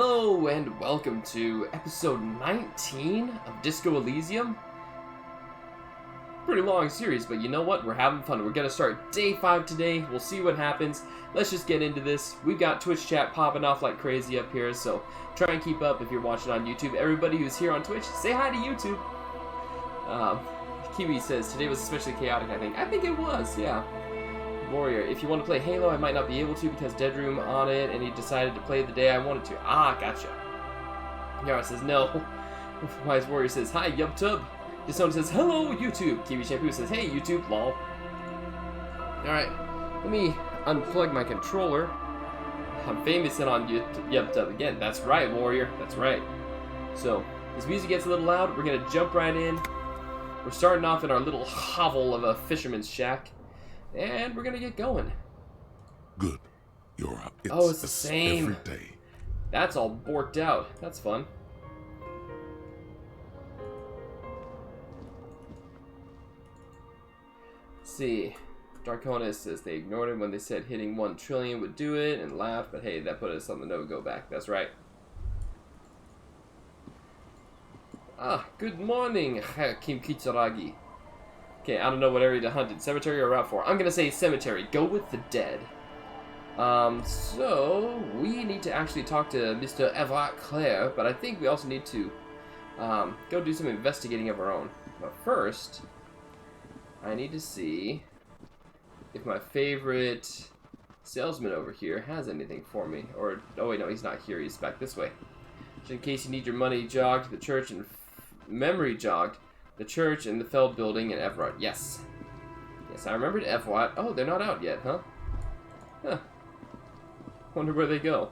Hello and welcome to episode 19 of Disco Elysium. Pretty long series, but you know what? We're having fun. We're going to start day 5 today. We'll see what happens. Let's just get into this. We've got Twitch chat popping off like crazy up here, so try and keep up if you're watching on YouTube. Everybody who's here on Twitch, say hi to YouTube. Kiwi says, today was especially chaotic, I think. I think it was, yeah. Warrior, if you want to play Halo, I might not be able to because Deadroom on it, and he decided to play the day I wanted to. Ah, gotcha. Yara says no. Wise Warrior says, hi, YubTub. Disone says, hello, YouTube. Kiwi Shampoo says, hey, YouTube, lol. Alright, let me unplug my controller. I'm famous and on YubTub again. That's right, Warrior, that's right. So, this music gets a little loud. We're going to jump right in. We're starting off in our little hovel of a fisherman's shack. And we're gonna get going. Good. You're up. It's the same. Every day. That's all borked out. That's fun. Let's see. Darkonis says they ignored it when they said hitting 1 trillion would do it and laughed, but hey, that put us on the no-go back. That's right. Ah, good morning, Kim Kitsaragi. Okay, I don't know what area to hunt in. Cemetery or Route 4? I'm gonna say cemetery. Go with the dead. So we need to actually talk to Mr. Evrart Claire, but I think we also need to go do some investigating of our own. But first, I need to see if my favorite salesman over here has anything for me. Or, oh wait, no, he's not here. He's back this way. Just in case you need your money jogged, the church and memory jogged. The church and the Feld building in Evrart. Yes. Yes, I remembered Evrart. Oh, they're not out yet, huh? Huh. Wonder where they go.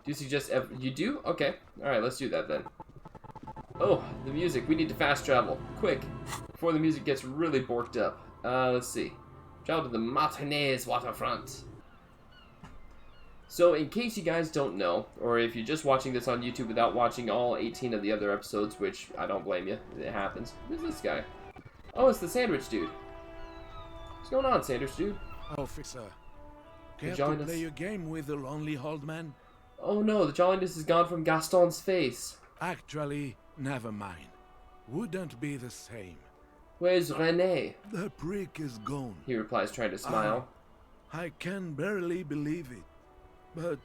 Do you suggest you do? Okay. Alright, let's do that then. Oh, the music. We need to fast travel. Quick. Before the music gets really borked up. Let's see. Travel to the Martinez waterfront. So, in case you guys don't know, or if you're just watching this on YouTube without watching all 18 of the other episodes, which I don't blame you, it happens. Who's this guy? Oh, it's the sandwich dude. What's going on, sandwich dude? Officer, care to play a game with the lonely old man? Oh no, the jolliness is gone from Gaston's face. Actually, never mind. Wouldn't be the same. Where's René? The prick is gone. He replies, trying to smile. I can barely believe it. But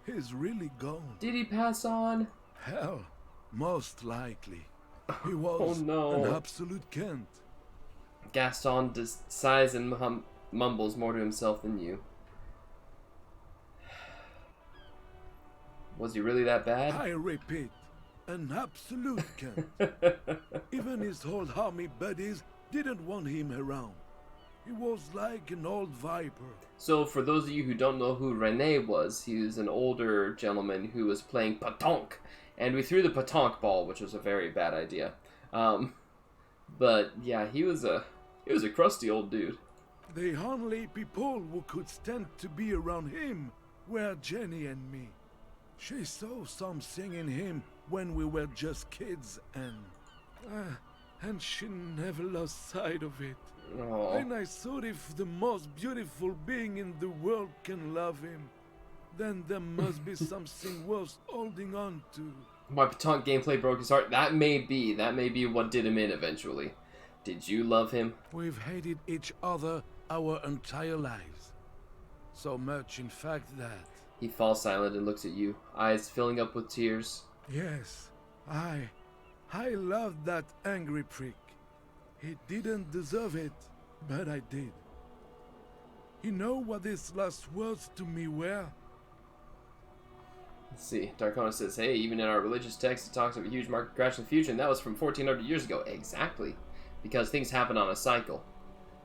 he's really gone. Did he pass on? Hell, most likely. He was an absolute cunt. Gaston sighs and mumbles more to himself than you. Was he really that bad? I repeat, an absolute cunt. Even his old army buddies didn't want him around. He was like an old viper. So, for those of you who don't know who René was, he was an older gentleman who was playing pétanque. And we threw the pétanque ball, which was a very bad idea. But, yeah, he was a crusty old dude. The only people who could stand to be around him were Jenny and me. She saw something in him when we were just kids, and she never lost sight of it. Aww. And I thought if the most beautiful being in the world can love him, then there must be something worth holding on to. My pétanque gameplay broke his heart. That may be what did him in eventually. Did you love him? We've hated each other our entire lives. So much, in fact, that... He falls silent and looks at you, eyes filling up with tears. Yes, I loved that angry prick. He didn't deserve it, but I did. You know what his last words to me were? Let's see. Darkona says, hey, even in our religious text it talks of a huge market crash in the future, and that was from 1400 years ago. Exactly. Because things happen on a cycle.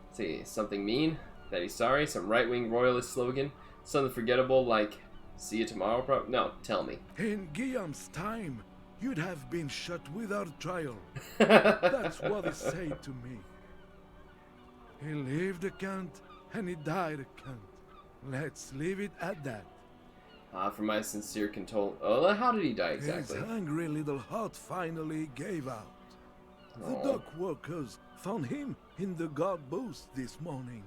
Let's see, something mean? That he's sorry? Some right-wing royalist slogan? Something forgettable like, see you tomorrow? No, tell me. In Guillaume's time, you'd have been shot without trial. That's what he said to me. He lived a cunt, and he died a cunt. Let's leave it at that. For my sincere condol... Oh, how did he die exactly? His hungry little heart finally gave out. The dock workers found him in the guard booth this morning.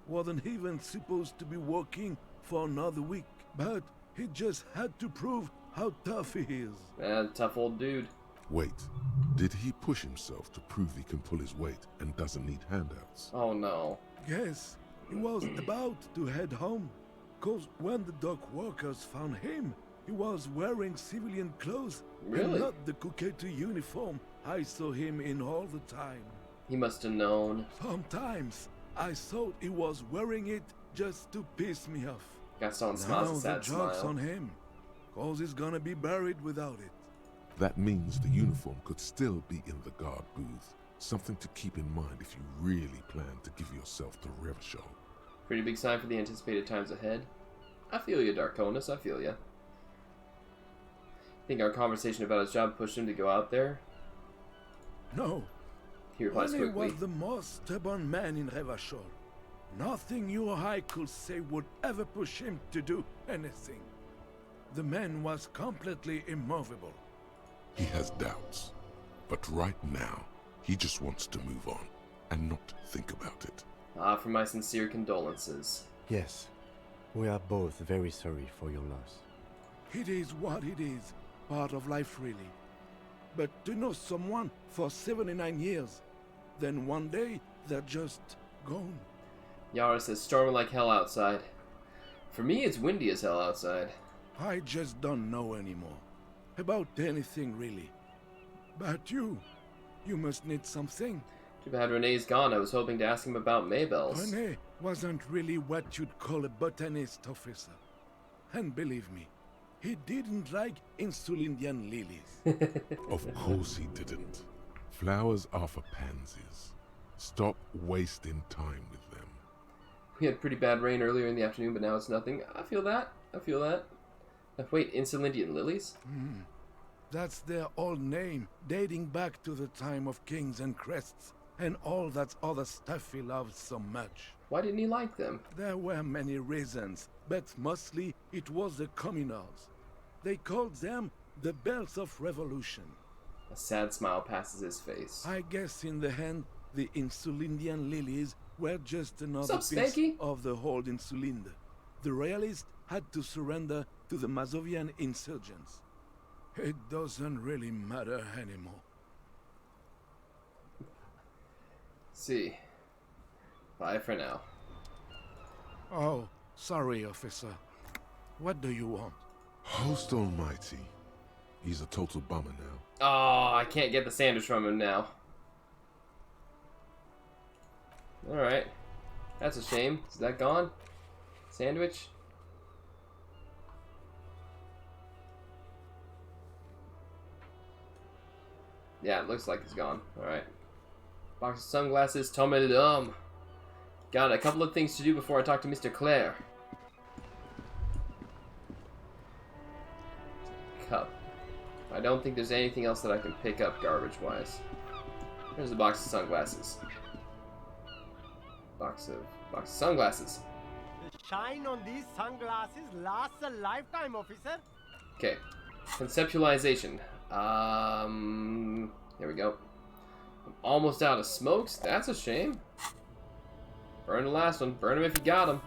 Wasn't even supposed to be working for another week, but He just had to prove how tough he is. Tough old dude. Wait, did he push himself to prove he can pull his weight and doesn't need handouts? Oh no. Yes, he was about to head home. Cause when the dock workers found him, he was wearing civilian clothes. Really? And not the Kuketu uniform I saw him in all the time. He must have known. Sometimes I thought he was wearing it just to piss me off. Gaston Now smiles a the sad joke's smile. on him. Cause he's gonna be buried without it. That means the uniform could still be in the guard booth. Something to keep in mind if you really plan to give yourself to Revachol. Pretty big sign for the anticipated times ahead. I feel you, Darkonus. I feel you. Think our conversation about his job pushed him to go out there? No. He replies Rene quickly. was the most stubborn man in Revachol. Nothing you or I could say would ever push him to do anything. The man was completely immovable. He has doubts, but right now, he just wants to move on and not think about it. For my sincere condolences. Yes, we are both very sorry for your loss. It is what it is. Part of life, really. But to know someone for 79 years, then one day they're just gone. Yara says, storming like hell outside. For me, it's windy as hell outside. I just don't know anymore. About anything, really. But you must need something. Too bad Renee's gone. I was hoping to ask him about Maybells. Rene wasn't really what you'd call a botanist, officer. And believe me, he didn't like Insulindian lilies. Of course he didn't. Flowers are for pansies. Stop wasting time with them. We had pretty bad rain earlier in the afternoon, but now it's nothing. I feel that. I feel that. Wait, Insulindian lilies? That's their old name, dating back to the time of kings and crests, and all that other stuff he loved so much. Why didn't he like them? There were many reasons, but mostly it was the communals. They called them the Bells of Revolution. A sad smile passes his face. I guess in the end, the Insulindian lilies were just another What's up, piece Spanky? of the whole Insulinde. The royalists had to surrender to the Mazovian insurgents. It doesn't really matter anymore. See. Bye for now. Oh, sorry, officer. What do you want? Host Almighty. He's a total bummer now. Oh, I can't get the sandwich from him now. Alright. That's a shame. Is that gone? Sandwich? Yeah, it looks like it's gone. Alright. Box of sunglasses, Tom et l'homme. Got a couple of things to do before I talk to Mr. Claire. Cup. I don't think there's anything else that I can pick up garbage-wise. There's a box of sunglasses. Box of sunglasses. The shine on these sunglasses lasts a lifetime, officer. Okay. Conceptualization. Here we go. I'm almost out of smokes. That's a shame. Burn the last one. Burn them if you got them.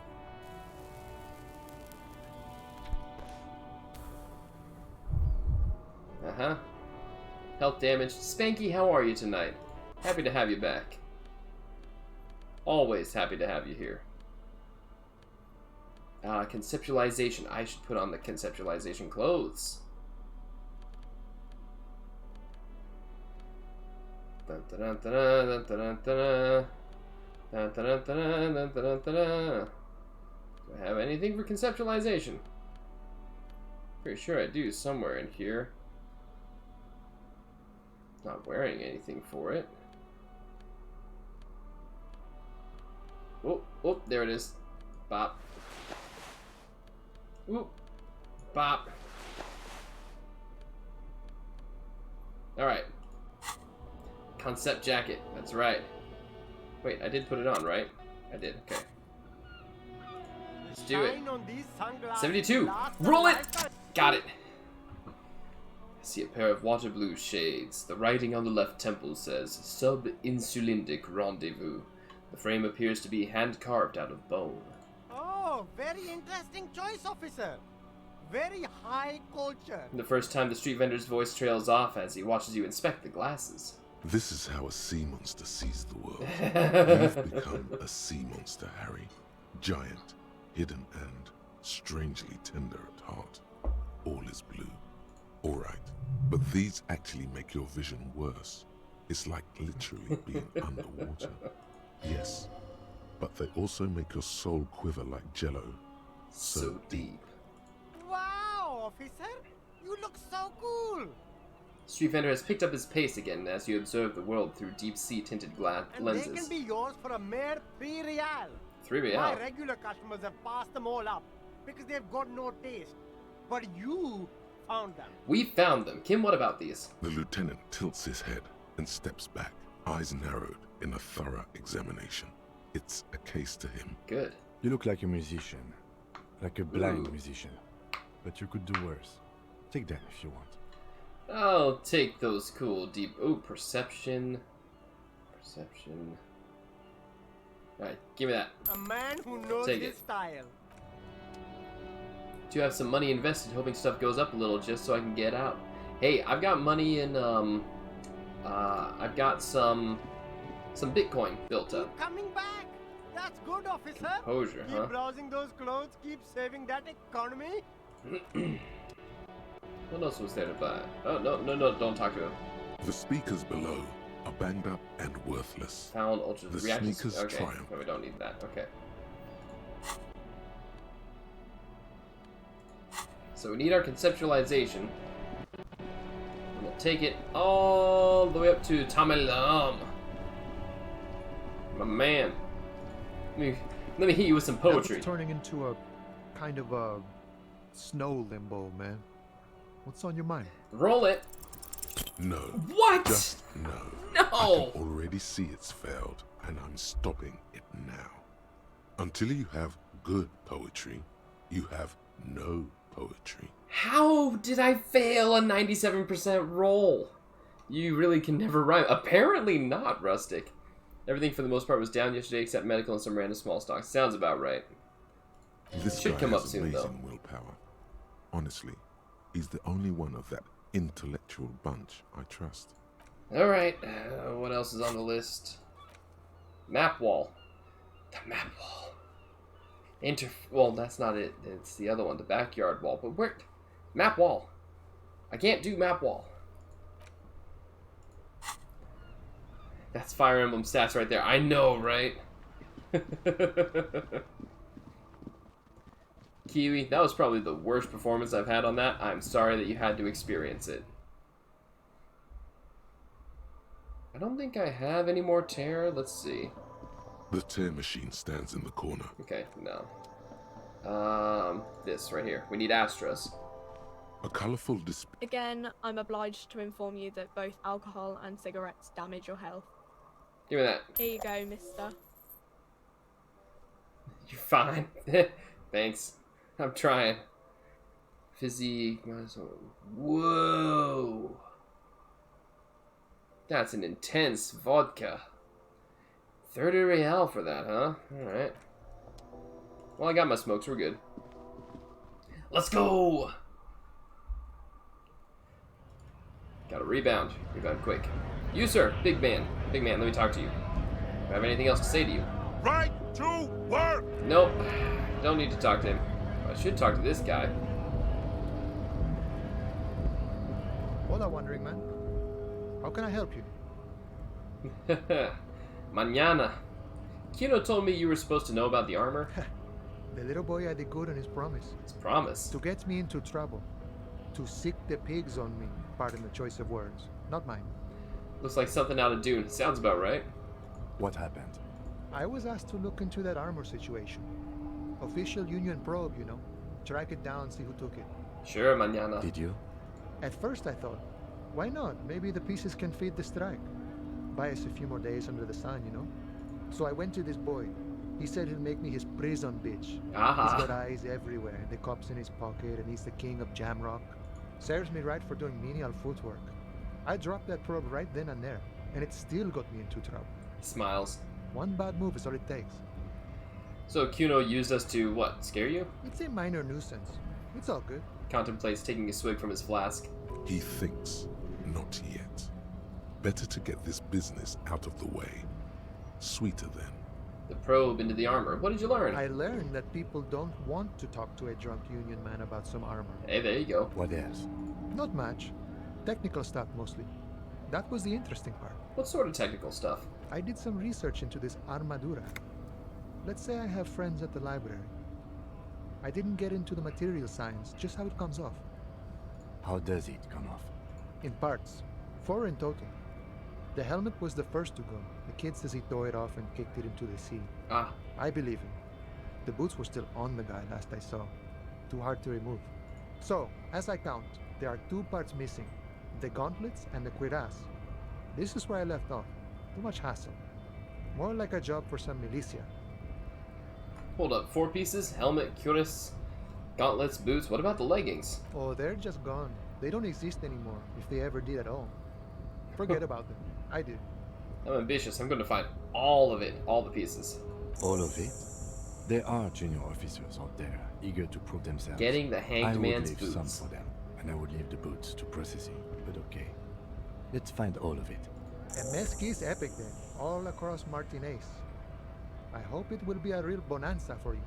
Uh-huh. Health damage. Spanky, how are you tonight? Happy to have you back. Always happy to have you here. Conceptualization. I should put on the conceptualization clothes. Dun, dun, dun, dun, dun, dun, dun, dun, dun, dun, dun, dun, dun, dun, dun. Do I have anything for conceptualization? Pretty sure I do somewhere in here. Not wearing anything for it. Oh, oh, there it is. Bop. Oop. Bop. Alright. Concept jacket. That's right. Wait, I did put it on, right? I did. Okay. Let's do it. 72. Roll it! Got it. I see a pair of water blue shades. The writing on the left temple says, Sub-insulindic rendezvous. The frame appears to be hand-carved out of bone. Oh, very interesting choice, officer. Very high culture. The first time the street vendor's voice trails off as he watches you inspect the glasses. This is how a sea monster sees the world. You've become a sea monster, Harry. Giant, hidden, and strangely tender at heart. All is blue. Alright, but these actually make your vision worse. It's like literally being underwater. Yes, but they also make your soul quiver like jello. So deep. Wow, officer! You look so cool! Street vendor has picked up his pace again as you observe the world through deep-sea tinted And lenses. they can be yours for a mere 3 real. 3 real. My regular customers have passed them all up because they've got no taste. But you found them. We found them. Kim, what about these? The lieutenant tilts his head and steps back, eyes narrowed in a thorough examination. It's a case to him. Good. You look like a musician. Like a blind Ooh. musician. But you could do worse. Take them if you want. I'll take those cool deep... Ooh, perception. Perception. Alright, give me that. A man who knows Take his it. style. Do have some money invested, hoping stuff goes up a little just so I can get out. Hey, I've got money in, I've got some Bitcoin built up. Coming back. That's good, officer. Composure, Keep huh? browsing those clothes. Keep saving that economy. What else was there to buy? Oh, no, don't talk to him. The speakers below are banged up and worthless. Found ultra The reactions. sneakers Okay, triumph. no, we don't need that. Okay. So we need our conceptualization. I'm gonna take it all the way up to Tamalam. My man. Let me hit you with some Now poetry. it's turning into a kind of a snow limbo, man. What's on your mind? Roll it. No. What? Just no. No. I can already see it's failed, and I'm stopping it now. Until you have good poetry, you have no poetry. How did I fail a 97% roll? You really can never rhyme. Apparently not, Rustic. Everything for the most part was down yesterday except medical and some random small stocks. Sounds about right. This Should guy come has up soon, amazing willpower. Honestly, he's the only one of that intellectual bunch I trust. Alright, what else is on the list? Map wall. The map wall. Well, that's not it. It's the other one, the backyard wall. But where? Map wall. I can't do map wall. That's Fire Emblem stats right there. I know, right? Kiwi, that was probably the worst performance I've had on that. I'm sorry that you had to experience it. I don't think I have any more terror. Let's see. The tear machine stands in the corner. Okay, no. This right here. We need Astros. A colorful display. Again, I'm obliged to inform you that both alcohol and cigarettes damage your health. Give me that. Here you go, mister. You're fine. Thanks. I'm trying. Physique. Whoa. That's an intense vodka. 30 real for that, huh? Alright. Well, I got my smokes. We're good. Let's go! Gotta rebound. Rebound quick. You, sir. Big man. Big man, let me talk to you. Do I have anything else to say to you? Right to work! Nope. Don't need to talk to him. I should talk to this guy. Hola, wandering man. How can I help you? Mañana. Kino told me you were supposed to know about the armor. The little boy had the good on his promise. It's promised. To get me into trouble. To sick the pigs on me. Pardon the choice of words. Not mine. Looks like something out of Dune. Sounds about right. What happened? I was asked to look into that armor situation. Official Union probe, you know. Track it down, see who took it. Sure, mañana. Did you? At first I thought, why not? Maybe the pieces can feed the strike. Buy us a few more days under the sun, you know? So I went to this boy. He said he'll make me his prison bitch. Aha. He's got eyes everywhere, the cops in his pocket, and he's the king of Jamrock. Serves me right for doing menial footwork. I dropped that probe right then and there, and it still got me into trouble. Smiles. One bad move is all it takes. So Kuno used us to, what, scare you? It's a minor nuisance. It's all good. contemplates taking a swig from his flask. He thinks, not yet. Better to get this business out of the way. Sweeter then. The probe into the armor. What did you learn? I learned that people don't want to talk to a drunk union man about some armor. Hey, there you go. What else? Not much. Technical stuff mostly. That was the interesting part. What sort of technical stuff? I did some research into this armadura. Let's say I have friends at the library. I didn't get into the material science, just how it comes off. How does it come off? In parts. 4 in total. The helmet was the first to go. The kid says he tore it off and kicked it into the sea. Ah, I believe him. The boots were still on the guy last I saw. Too hard to remove. So, as I count, there are 2 parts missing. The gauntlets and the cuirass. This is where I left off. Too much hassle. More like a job for some militia. hold up. 4 pieces? Helmet, cuirass, gauntlets, boots. What about the leggings? Oh, they're just gone. They don't exist anymore, if they ever did at all. Forget about them. I did. I'm ambitious. I'm going to find all of it. All the pieces. All of it? There are junior officers out there, eager to prove themselves. Getting the I hanged would man's leave some boots. for them, and I would leave the boots to processing. But okay. Let's find all of it. A mezquite is epic then, all across Martinez. I hope it will be a real bonanza for you.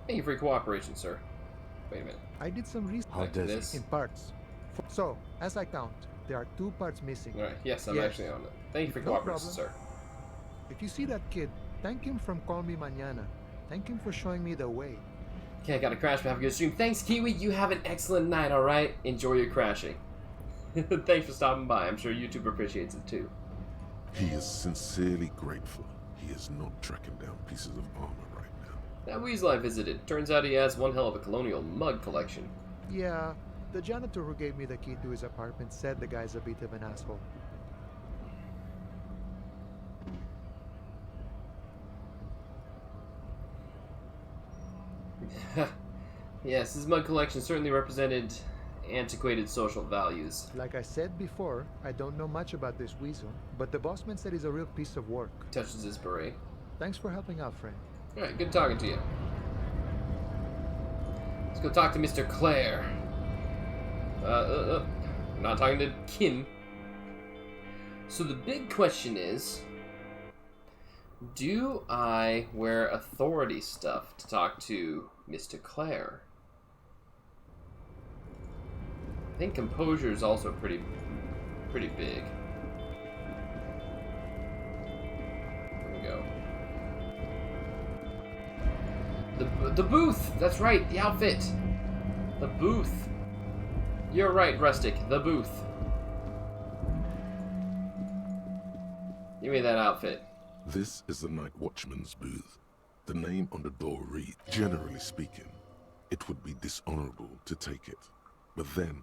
Thank you for your cooperation, sir. Wait a minute. I did some research How Back to does it? this. in parts. So, as I count, there are 2 parts missing. Alright, yes, I'm Yes. actually on it. Thank you for No cooperation, problem. sir. If you see that kid, thank him from Call Me Mañana. Thank him for showing me the way. Okay, I gotta crash, but have a good stream. Thanks, Kiwi. You have an excellent night, alright? Enjoy your crashing. Thanks for stopping by. I'm sure YouTube appreciates it too. He is sincerely grateful he is not tracking down pieces of armor right now. That weasel I visited. Turns out he has one hell of a colonial mug collection. Yeah, the janitor who gave me the key to his apartment said the guy's a bit of an asshole. Yes, his mug collection certainly represented antiquated social values. Like I said before, I don't know much about this weasel, but the bossman said he's a real piece of work. Touches his beret. Thanks for helping out, friend. Alright, good talking to you. Let's go talk to Mr. Claire. I'm not talking to Kin. So the big question is, do I wear authority stuff to talk to Mr. Claire? I think composure is also pretty big. There we go. The booth! That's right, the outfit! The booth. You're right, Rustic, the booth. Give me that outfit. This is the Night Watchman's booth. The name on the door reads, generally speaking, it would be dishonorable to take it. But then,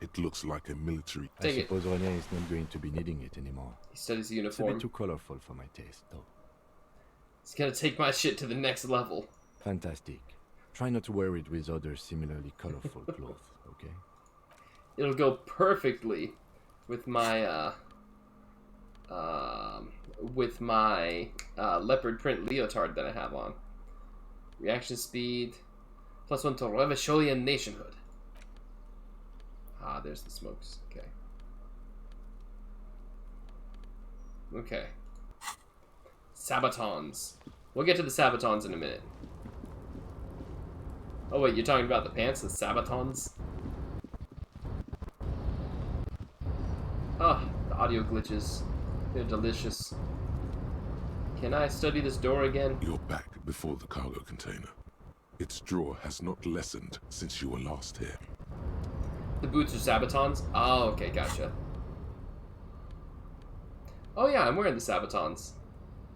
it looks like a military... Take I it. suppose René is not going to be needing it anymore. He studies the It's a uniform. bit too colorful for my taste, though. He's gonna take my shit to the next level. Fantastic. Try not to wear it with other similarly colorful clothes, okay? It'll go perfectly with my leopard print leotard that I have on. Reaction speed, +1 to Revacholian nationhood. Ah, there's the smokes. Okay. Okay. Sabatons. We'll get to the Sabatons in a minute. Oh wait, you're talking about the pants, the Sabatons? Ah, the audio glitches. They're delicious. Can I study this door again? You're back before the cargo container. Its drawer has not lessened since you were last here. The boots are Sabatons? Oh, okay, gotcha. Oh yeah, I'm wearing the Sabatons.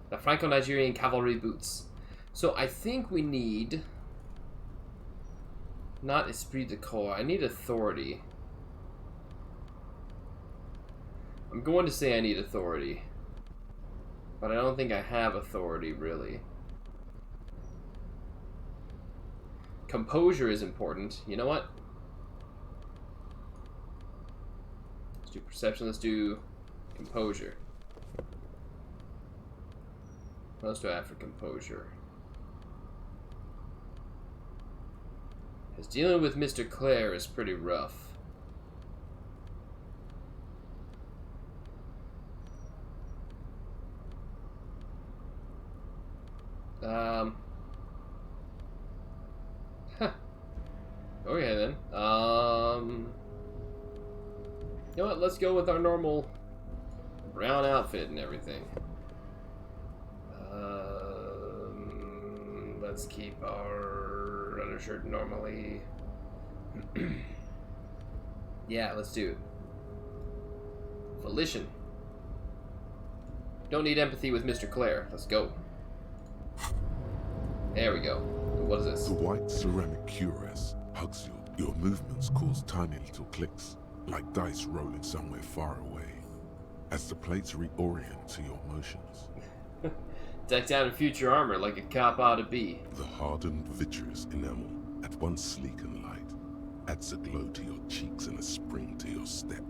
The Franco-Nigerian cavalry boots. So I think we need... not esprit de corps. I need authority. I'm going to say I need authority. But I don't think I have authority, really. Composure is important. You know what? Let's do perception. Let's do composure. What else do I have for composure? Because dealing with Mr. Claire is pretty rough. Okay then. You know what? Let's go with our normal brown outfit and everything. Let's keep our undershirt normally. Yeah, let's do it. Volition. Don't need empathy with Mr. Claire. Let's go. There we go. What is this? The white ceramic cuirass hugs you. Your movements cause tiny little clicks, like dice rolling somewhere far away, as the plates reorient to your motions. Decked out in future armor like a cop ought to be. The hardened vitreous enamel, at once sleek and light, adds a glow to your cheeks and a spring to your step.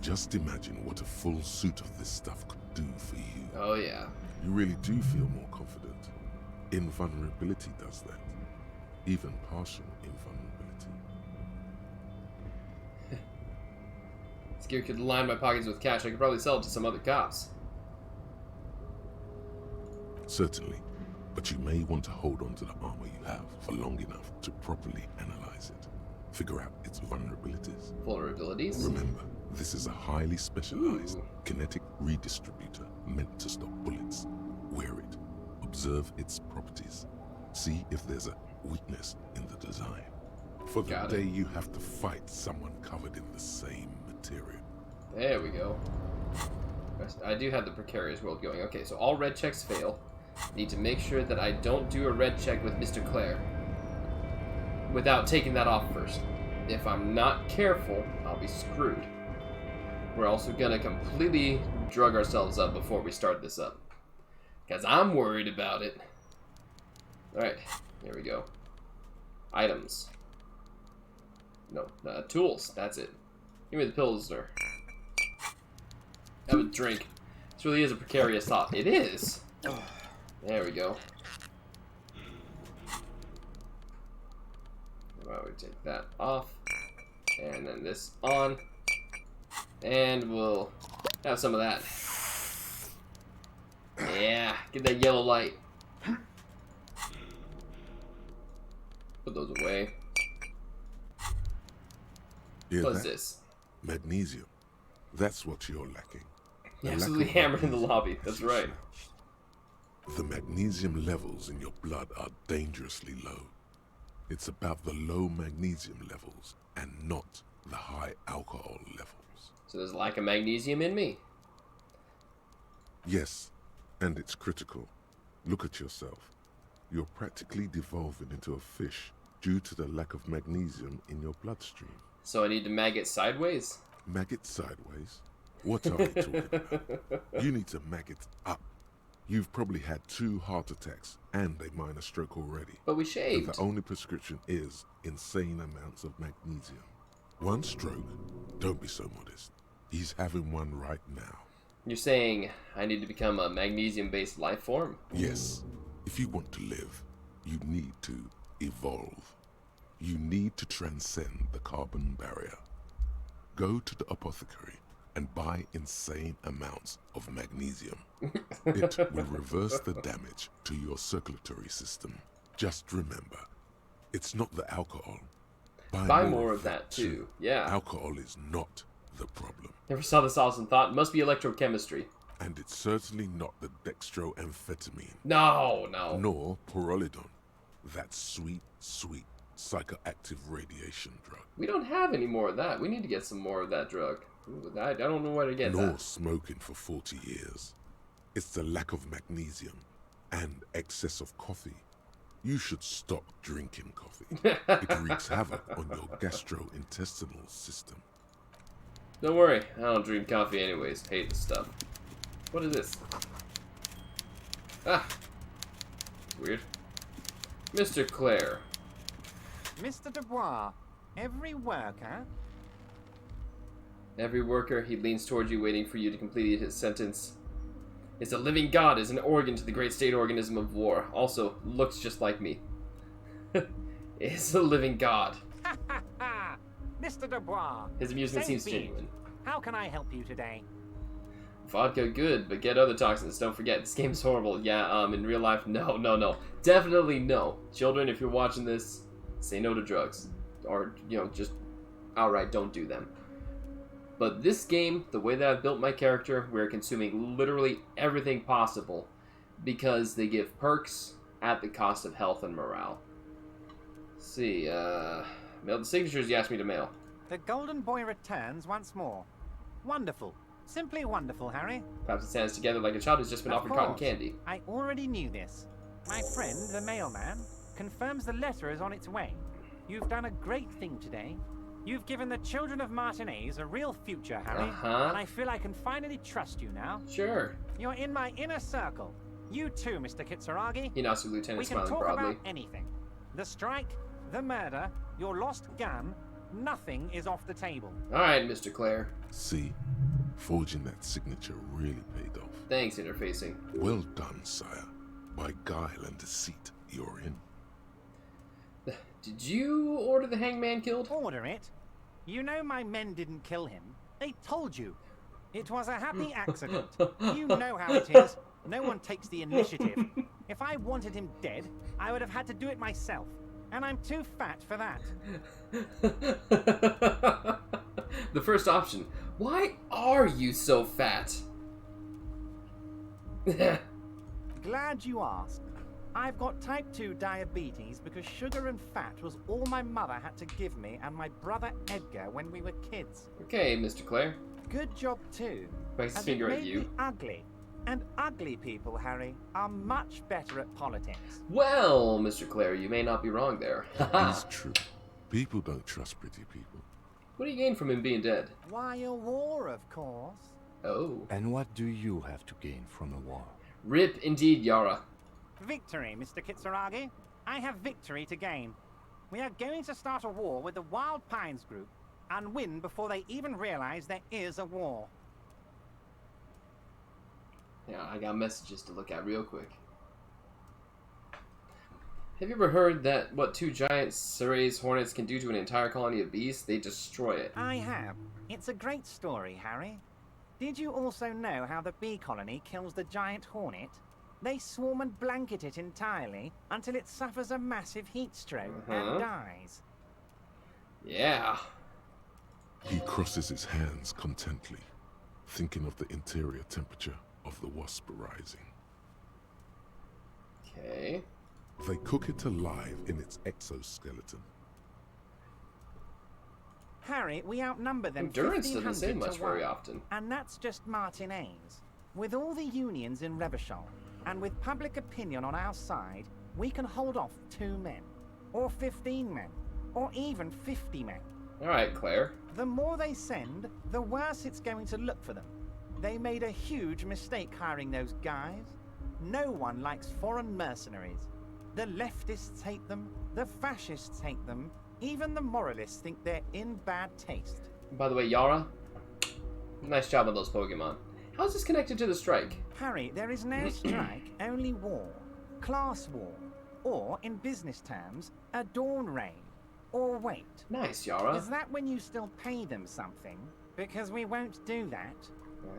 Just imagine what a full suit of this stuff could do for you. Oh yeah. You really do feel more confident. Invulnerability does that. Even partial invulnerability. This gear could line my pockets with cash. I could probably sell it to some other cops. Certainly, but you may want to hold on to the armor you have for long enough to properly analyze it. Figure out its vulnerabilities. Vulnerabilities? Remember, this is a highly specialized kinetic redistributor meant to stop bullets. Wear it. Observe its properties. See if there's a weakness in the design. For the Got it. day you have to fight someone covered in the same material. There we go. I do have the precarious world going. Okay, so all red checks fail. Need to make sure that I don't do a red check with Mr. Claire without taking that off first. If I'm not careful, I'll be screwed. We're also gonna completely drug ourselves up before we start this up, because I'm worried about it. Alright, here we go. Items. No, tools, that's it. Give me the Pilsner. Have a drink. This really is a precarious thought. It is! There we go. Well, we take that off. And then this on. And we'll have some of that. Yeah, get that yellow light. Put those away. Hear What's that? this? Magnesium. That's what you're lacking. You A absolutely lack of hammered in the magnesium lobby. has That's you right. slouched. The magnesium levels in your blood are dangerously low. It's about the low magnesium levels and not the high alcohol levels. So there's a lack of magnesium in me. Yes, and it's critical. Look at yourself. You're practically devolving into a fish due to the lack of magnesium in your bloodstream. So I need to maggot sideways? Maggot sideways? What are we talking about? You need to maggot up. You've probably had 2 heart attacks and a minor stroke already. But we And shaved. the only prescription is insane amounts of magnesium. 1 stroke? Don't be so modest. He's having one right now. You're saying I need to become a magnesium-based life form? Yes, if you want to live, you need to evolve. You need to transcend the carbon barrier. Go to the apothecary and buy insane amounts of magnesium. It will reverse the damage to your circulatory system. Just remember, it's not the alcohol. Buy more of that too. Yeah. Alcohol is not the problem. Never saw this awesome thought. It must be electrochemistry. And it's certainly not the dextroamphetamine, No. nor pyrrolidone, that sweet, sweet psychoactive radiation drug. We don't have any more of that. We need to get some more of that drug. Ooh, I don't know where to get Nor that. smoking for 40 years. It's the lack of magnesium and excess of coffee. You should stop drinking coffee. It wreaks havoc on your gastrointestinal system. Don't worry. I don't drink coffee anyways. Hate the stuff. What is this? Ah. It's weird. Mr. Claire. Mr. Dubois, every worker. Every worker, he leans towards you, waiting for you to complete his sentence. Is a living god, is an organ to the great state organism of war. Also, looks just like me. is a living god. Ha ha ha! Mr. Dubois. His amusement Same seems beat. genuine. How can I help you today? Vodka, good, but get other toxins. Don't forget, this game's horrible. Yeah, in real life, no. Definitely no. Children, if you're watching this, say no to drugs. Or, just outright don't do them. But this game, the way that I've built my character, we're consuming literally everything possible because they give perks at the cost of health and morale. Let's see, mail the signatures you asked me to mail. The Golden Boy returns once more. Wonderful. Simply wonderful, Harry. Claps his hands together like a child who's just been Of offered cotton course. candy. I already knew this. My friend, the mailman, confirms the letter is on its way. You've done a great thing today. You've given the children of Martinez a real future, Harry. And I feel I can finally trust you now. Sure. You're in my inner circle. You too, Mr. Kitsuragi. He nods to the lieutenant, We can smiling talk broadly. about anything. The strike, the murder, your lost gun, nothing is off the table. Alright, Mr. Claire. See, forging that signature really paid off. Thanks, interfacing. Well done, sire. By guile and deceit, you're in. Did you order the hangman killed? Order it. You know my men didn't kill him. They told you. It was a happy accident. You know how it is. No one takes the initiative. If I wanted him dead, I would have had to do it myself. And I'm too fat for that. The first option. Why are you so fat? Glad you asked. I've got type 2 diabetes because sugar and fat was all my mother had to give me and my brother Edgar when we were kids. Okay, Mr. Claire. Good job too. Wags his As it finger at made you. me ugly. And ugly people, Harry, are much better at politics. Well, Mr. Claire, you may not be wrong there. It's true. People don't trust pretty people. What do you gain from him being dead? Why, a war, of course. Oh. And what do you have to gain from a war? Rip indeed, Yara. Victory, Mr. Kitsuragi. I have victory to gain. We are going to start a war with the Wild Pines group and win before they even realize there is a war. Yeah, I got messages to look at real quick. Have you ever heard that what two giant Surrey's hornets can do to an entire colony of bees? They destroy it. I have. It's a great story, Harry. Did you also know how the bee colony kills the giant hornet? They swarm and blanket it entirely until it suffers a massive heat stroke and dies. Yeah. He crosses his hands contently, thinking of the interior temperature of the wasp rising. Okay. They cook it alive in its exoskeleton. Harry, we outnumber them Endurance 1,500 doesn't say much to 1, very often. and that's just Martinez. With all the unions in Revachol, and with public opinion on our side, we can hold off 2 men, or 15 men, or even 50 men. Alright, Claire. The more they send, the worse it's going to look for them. They made a huge mistake hiring those guys. No one likes foreign mercenaries. The leftists hate them, the fascists hate them, even the moralists think they're in bad taste. By the way, Yara, nice job on those Pokemon. How's this connected to the strike? Harry, there is no strike, only war. Class war. Or, in business terms, a dawn raid. Or wait. Nice, Yara. Is that when you still pay them something? Because we won't do that.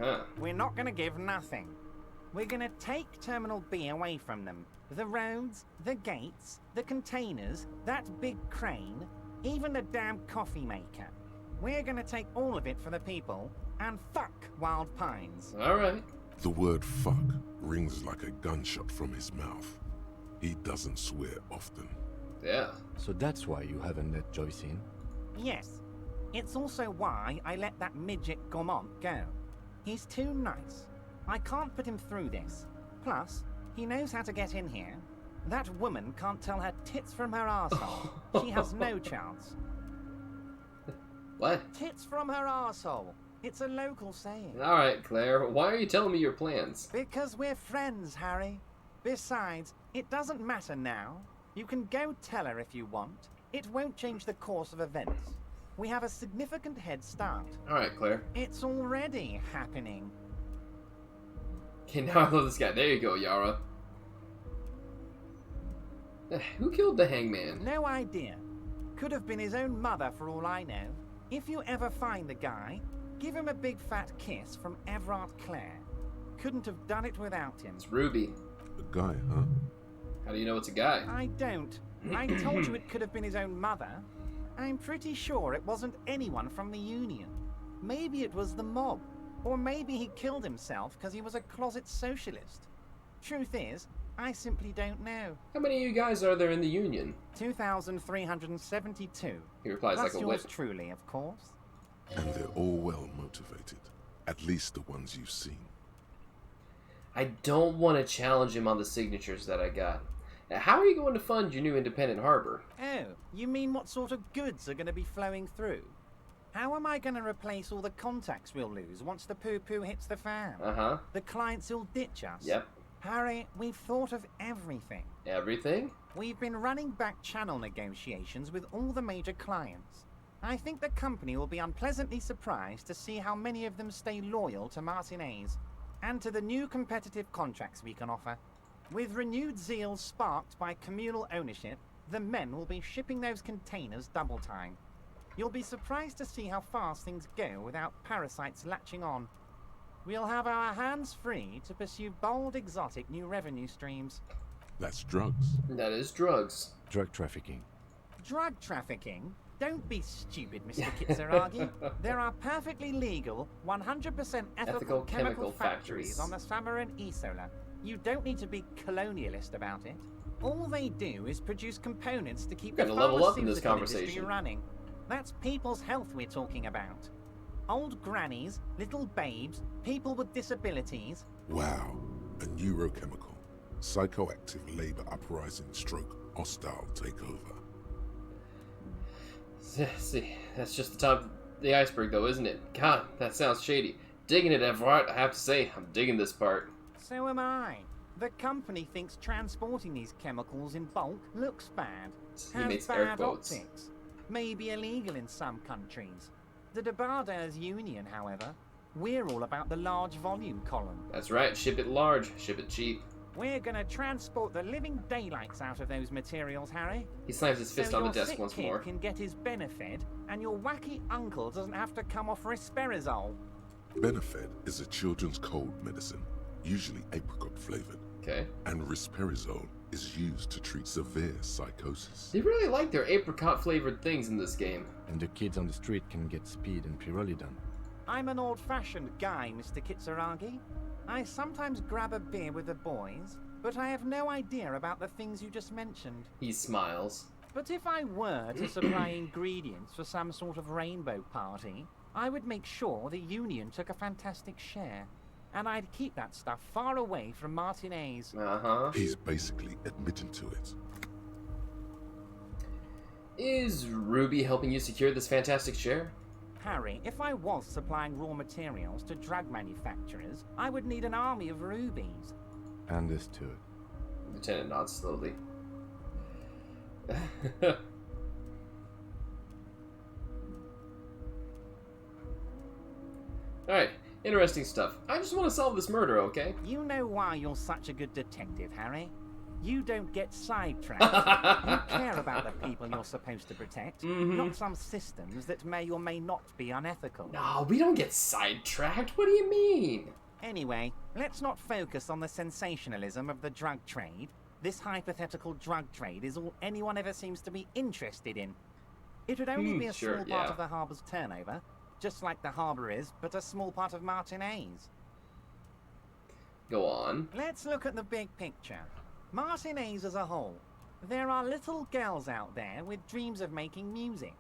Uh-huh. We're not going to give nothing. We're going to take Terminal B away from them. The roads, the gates, the containers, that big crane, even the damn coffee maker. We're going to take all of it for the people, and fuck Wild Pines. Alright. The word fuck rings like a gunshot from his mouth. He doesn't swear often. Yeah. So that's why you haven't let Joyce in? Yes. It's also why I let that midget Gaumont go. He's too nice. I can't put him through this. Plus, he knows how to get in here. That woman can't tell her tits from her arsehole. She has no chance. What? Tits from her arsehole. It's a local saying. Alright, Claire. Why are you telling me your plans? Because we're friends, Harry. Besides, it doesn't matter now. You can go tell her if you want. It won't change the course of events. We have a significant head start. Alright, Claire. It's already happening. Okay, now I love this guy. There you go, Yara. Who killed the hangman? No idea. Could have been his own mother for all I know. If you ever find the guy, give him a big fat kiss from Evrart Claire. Couldn't have done it without him. It's Ruby. A guy, huh? How do you know it's a guy? I don't. I told you it could have been his own mother. I'm pretty sure it wasn't anyone from the Union. Maybe it was the mob. Or maybe he killed himself because he was a closet socialist. Truth is, I simply don't know. How many of you guys are there in the Union? 2,372. He replies Plus like a yours wit. truly, of course. And they're all well motivated. At least the ones you've seen. I don't want to challenge him on the signatures that I got. How are you going to fund your new independent harbor? Oh, you mean what sort of goods are going to be flowing through? How am I going to replace all the contacts we'll lose once the poo-poo hits the fan? Uh-huh. The clients will ditch us. Yep. Harry, we've thought of everything. Everything? We've been running back channel negotiations with all the major clients. I think the company will be unpleasantly surprised to see how many of them stay loyal to Martinez and to the new competitive contracts we can offer. With renewed zeal sparked by communal ownership, the men will be shipping those containers double time. You'll be surprised to see how fast things go without parasites latching on. We'll have our hands free to pursue bold, exotic new revenue streams. That's drugs. That is drugs. Drug trafficking. Drug trafficking? Don't be stupid, Mr. Kitsuragi. There are perfectly legal, 100% ethical chemical factories on the Samaran Isola. You don't need to be colonialist about it. All they do is produce components to keep the Gotta level up in this pharmaceutical industry conversation. running. That's people's health we're talking about. Old grannies, little babes, people with disabilities. Wow. A neurochemical. Psychoactive labor uprising stroke hostile takeover. See, that's just the top of the iceberg, though, isn't it? God, that sounds shady. Digging it, Evrart. I have to say, I'm digging this part. So am I. The company thinks transporting these chemicals in bulk looks bad. He Has makes air bad quotes. optics. Maybe illegal in some countries. The Debarders Union, however, we're all about the large volume column. That's right. Ship it large. Ship it cheap. We're gonna transport the living daylights out of those materials, Harry. He slams his fist so on the your desk sick once kid more. can get his benefit, and your wacky uncle doesn't have to come off risperidone. Benefed is a children's cold medicine, usually apricot flavored, Okay. and risperidone is used to treat severe psychosis. They really like their apricot-flavored things in this game. And the kids on the street can get speed and pyrrolidone. I'm an old-fashioned guy, Mr. Kitsuragi. I sometimes grab a beer with the boys, but I have no idea about the things you just mentioned. He smiles. But if I were to supply ingredients for some sort of rainbow party, I would make sure the Union took a fantastic share. And I'd keep that stuff far away from Martinez. Uh-huh. He's basically admitting to it. Is Ruby helping you secure this fantastic share? Harry, if I was supplying raw materials to drug manufacturers, I would need an army of rubies. Understood. Lieutenant nods slowly. Alright, interesting stuff. I just want to solve this murder, okay? You know why you're such a good detective, Harry? You don't get sidetracked. You care about the people you're supposed to protect, not some systems that may or may not be unethical. No, we don't get sidetracked. What do you mean? Anyway, let's not focus on the sensationalism of the drug trade. This hypothetical drug trade is all anyone ever seems to be interested in. It would only be a sure, small part yeah. of the harbor's turnover, just like the harbor is, but a small part of Martinez. Go on. Let's look at the big picture. Martinez as a whole. There are little girls out there with dreams of making music.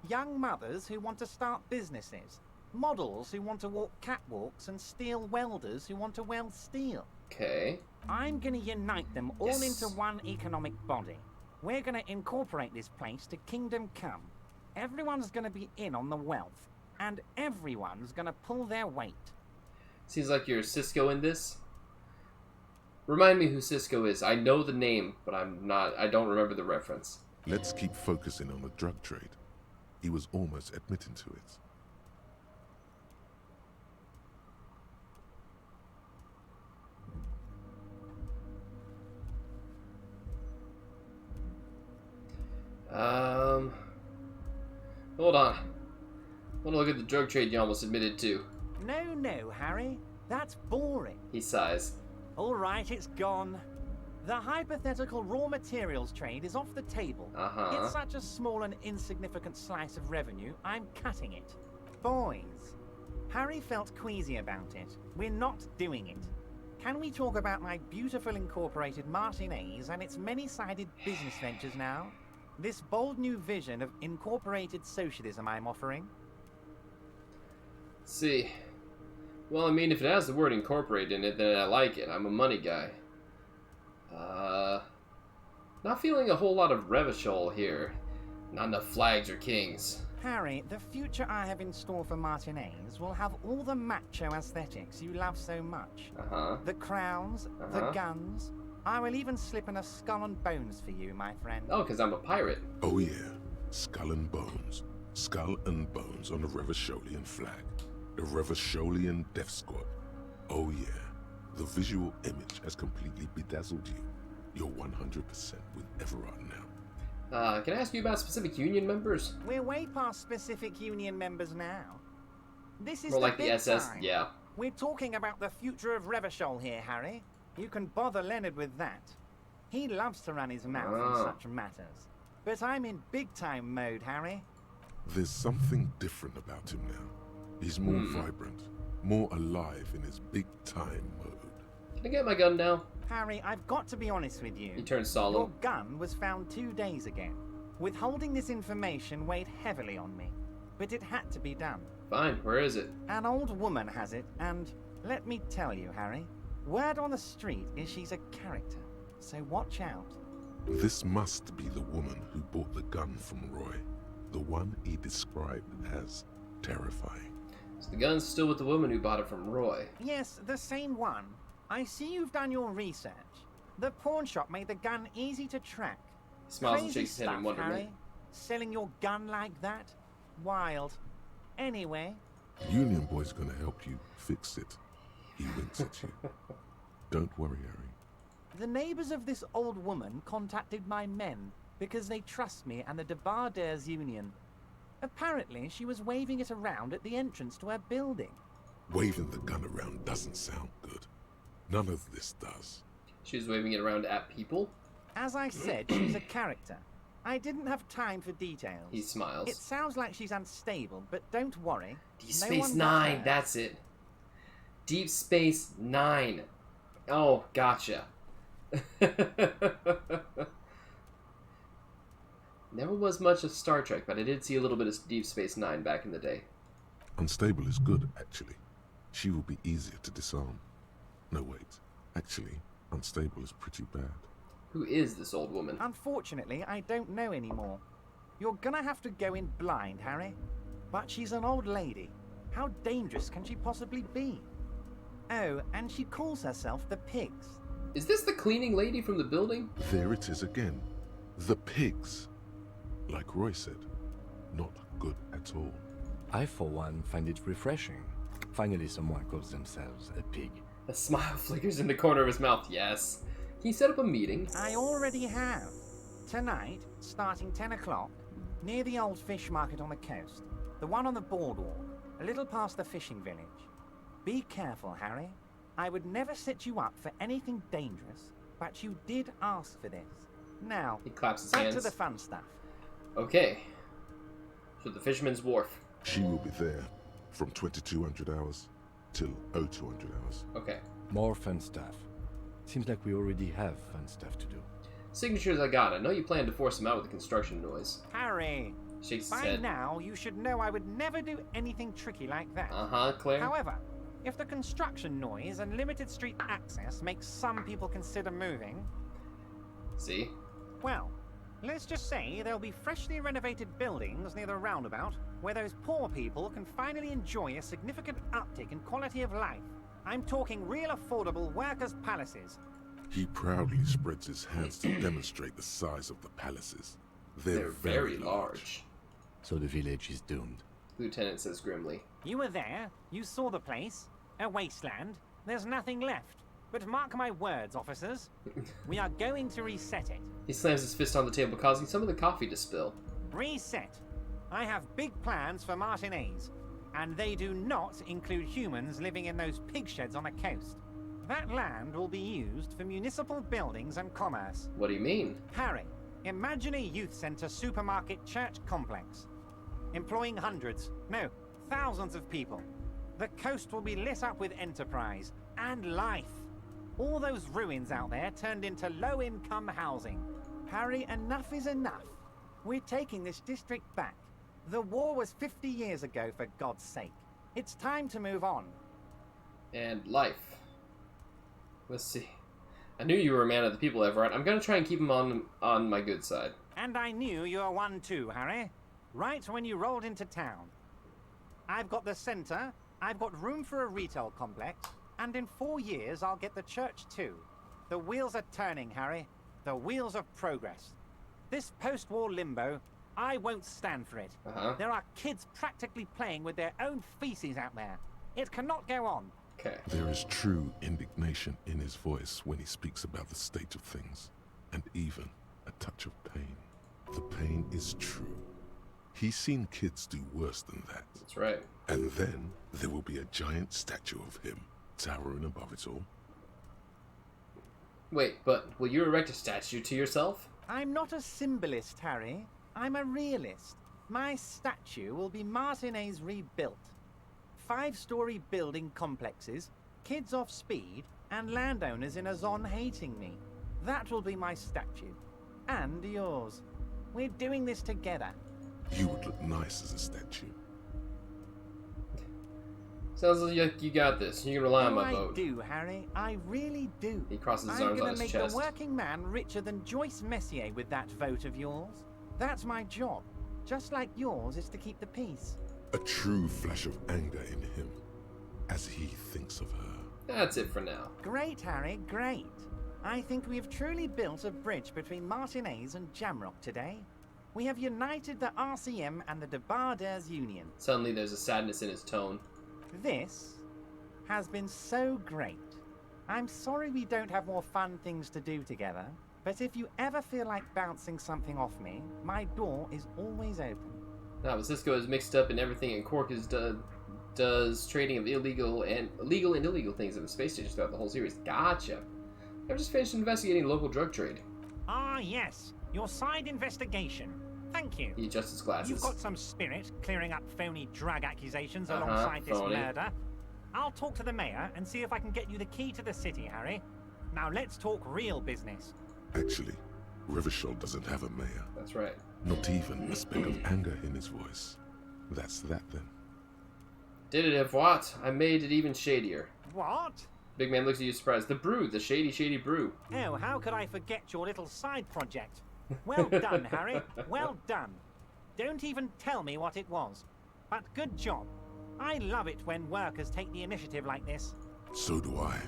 Young mothers who want to start businesses. Models who want to walk catwalks and steel welders who want to weld steel. Okay. I'm gonna unite them all Yes. into one economic body. We're gonna incorporate this place to Kingdom Come. Everyone's gonna be in on the wealth, and everyone's gonna pull their weight. Seems like you're Cisco in this. Remind me who Cisco is. I know the name, but I don't remember the reference. Let's keep focusing on the drug trade. He was almost admitting to it. Hold on. I want to look at the drug trade you almost admitted to. No, Harry. That's boring. He sighs. All right, it's gone. The hypothetical raw materials trade is off the table. It's such a small and insignificant slice of revenue, I'm cutting it. Boys, Harry felt queasy about it. We're not doing it. Can we talk about my beautiful incorporated Martinez and its many-sided business ventures now? This bold new vision of incorporated socialism I'm offering? See. Well, I mean, if it has the word incorporate in it, then I like it. I'm a money guy. Not feeling a whole lot of Revachol here. Not enough flags or kings. Harry, the future I have in store for Martinez will have all the macho aesthetics you love so much. The crowns, the guns. I will even slip in a skull and bones for you, my friend. Oh, because I'm a pirate. Oh yeah, skull and bones. Skull and bones on the Revacholian flag. The Revacholian Death Squad. Oh yeah, the visual image has completely bedazzled you. You're 100% with Evrart now. Can I ask you about specific union members? We're way past specific union members now. This is More the like the big SS, time. yeah. We're talking about the future of Revachol here, Harry. You can bother Leonard with that. He loves to run his mouth on such matters. But I'm in big-time mode, Harry. There's something different about him now. He's more vibrant, more alive in his big-time mode. Can I get my gun now? Harry, I've got to be honest with you. He turns solemn. Your gun was found 2 days ago. Withholding this information weighed heavily on me. But it had to be done. Fine, where is it? An old woman has it, and let me tell you, Harry, word on the street is she's a character. So watch out. This must be the woman who bought the gun from Roy. The one he described as terrifying. So the gun's still with the woman who bought it from Roy. Yes, the same one. I see you've done your research. The pawn shop made the gun easy to track. He smiles and Crazy shakes his head stuff, in wonderment. Harry. Selling your gun like that? Wild. Anyway. Union Boy's gonna help you fix it. He winks at you. Don't worry, Harry. The neighbors of this old woman contacted my men because they trust me and the Debardeurs Union. Apparently, she was waving it around at the entrance to her building. Waving the gun around doesn't sound good. None of this does. She's waving it around at people. As I said, she's a character. I didn't have time for details. He smiles. It sounds like she's unstable, but don't worry. Deep Space Nine, that's it. Deep Space Nine. Oh, gotcha. Never was much of Star Trek, but I did see a little bit of Deep Space Nine back in the day. Unstable is good, actually. She will be easier to disarm. No, wait. Actually, unstable is pretty bad. Who is this old woman? Unfortunately, I don't know anymore. You're gonna have to go in blind, Harry. But she's an old lady. How dangerous can she possibly be? Oh, and she calls herself the Pigs. Is this the cleaning lady from the building? There it is again. The pigs. Like Roy said, not good at all. I, for one, find it refreshing. Finally, someone calls themselves a pig. A smile flickers in the corner of his mouth. Yes. Can you set up a meeting? I already have. Tonight, starting 10 o'clock, near the old fish market on the coast. The one on the boardwalk, a little past the fishing village. Be careful, Harry. I would never set you up for anything dangerous, but you did ask for this. Now, He claps his back hands. to the fun stuff. Okay. So the Fisherman's Wharf. She will be there from 2200 hours till 0200 hours. Okay. More fun stuff. Seems like we already have fun stuff to do. Signatures I got. I know you plan to force him out with the construction noise. Harry, Shakes his by head. now you should know I would never do anything tricky like that. Claire. However, if the construction noise and limited street access makes some people consider moving, See? well, let's just say there'll be freshly renovated buildings near the roundabout where those poor people can finally enjoy a significant uptick in quality of life. I'm talking real affordable workers' palaces. He proudly spreads his hands to demonstrate the size of the palaces. They're very large. So the village is doomed. Lieutenant says grimly. You were there, you saw the place, a wasteland, there's nothing left. But mark my words, officers. We are going to reset it. He slams his fist on the table, causing some of the coffee to spill. Reset. I have big plans for Martinez, and they do not include humans living in those pig sheds on the coast. That land will be used for municipal buildings and commerce. What do you mean? Harry, imagine a youth centre supermarket church complex, employing hundreds, no, thousands of people. The coast will be lit up with enterprise and life. All those ruins out there turned into low-income housing. Harry, enough is enough. We're taking this district back. The war was 50 years ago, for God's sake. It's time to move on. And life. Let's see. I knew you were a man of the people, Evrart. I'm gonna try and keep him on my good side. And I knew you were one too, Harry. Right when you rolled into town. I've got the centre, I've got room for a retail complex, and in 4 years I'll get the church too. The wheels are turning, Harry. The wheels of progress. This post-war limbo, I won't stand for it. There are kids practically playing with their own feces out there. It cannot go on. Okay. There is true indignation in his voice when he speaks about the state of things, and even a touch of pain. The pain is true. He's seen kids do worse than that. That's right. And then there will be a giant statue of him, towering above it all. Wait, but will you erect a statue to yourself? I'm not a symbolist, Harry. I'm a realist. My statue will be Martinez rebuilt. 5-story building complexes, kids off speed, and landowners in a zone hating me. That will be my statue. And yours. We're doing this together. You would look nice as a statue. Sounds like you got this. You can rely on my vote. I do, Harry. I really do. He crosses his I'm arms on gonna his make chest. the working man richer than Joyce Messier with that vote of yours. That's my job. Just like yours is to keep the peace. A true flash of anger in him, as he thinks of her. That's it for now. Great, Harry, great. I think we've truly built a bridge between Martinez and Jamrock today. We have united the RCM and the Debarders Union. Suddenly there's a sadness in his tone. This has been so great. I'm sorry we don't have more fun things to do together, but if you ever feel like bouncing something off me, my door is always open. Now, Cisco is mixed up in everything, and Cork is does trading of legal and illegal things at the space station throughout the whole series. Gotcha. I've just finished investigating local drug trade. Ah, yes. Your side investigation. Thank you. He adjusts his glasses. You've got some spirit clearing up phony drug accusations alongside this phony. murder. I'll talk to the mayor and see if I can get you the key to the city, Harry. Now let's talk real business. Actually, Rivershell doesn't have a mayor. That's right. Not even a speck of anger in his voice. That's that then. Did it, Evrart? I made it even shadier. What? Big man looks at you surprised. The brew, the shady brew. Oh, how could I forget your little side project? Well done, Harry. Well done. Don't even tell me what it was. But good job. I love it when workers take the initiative like this. So do I.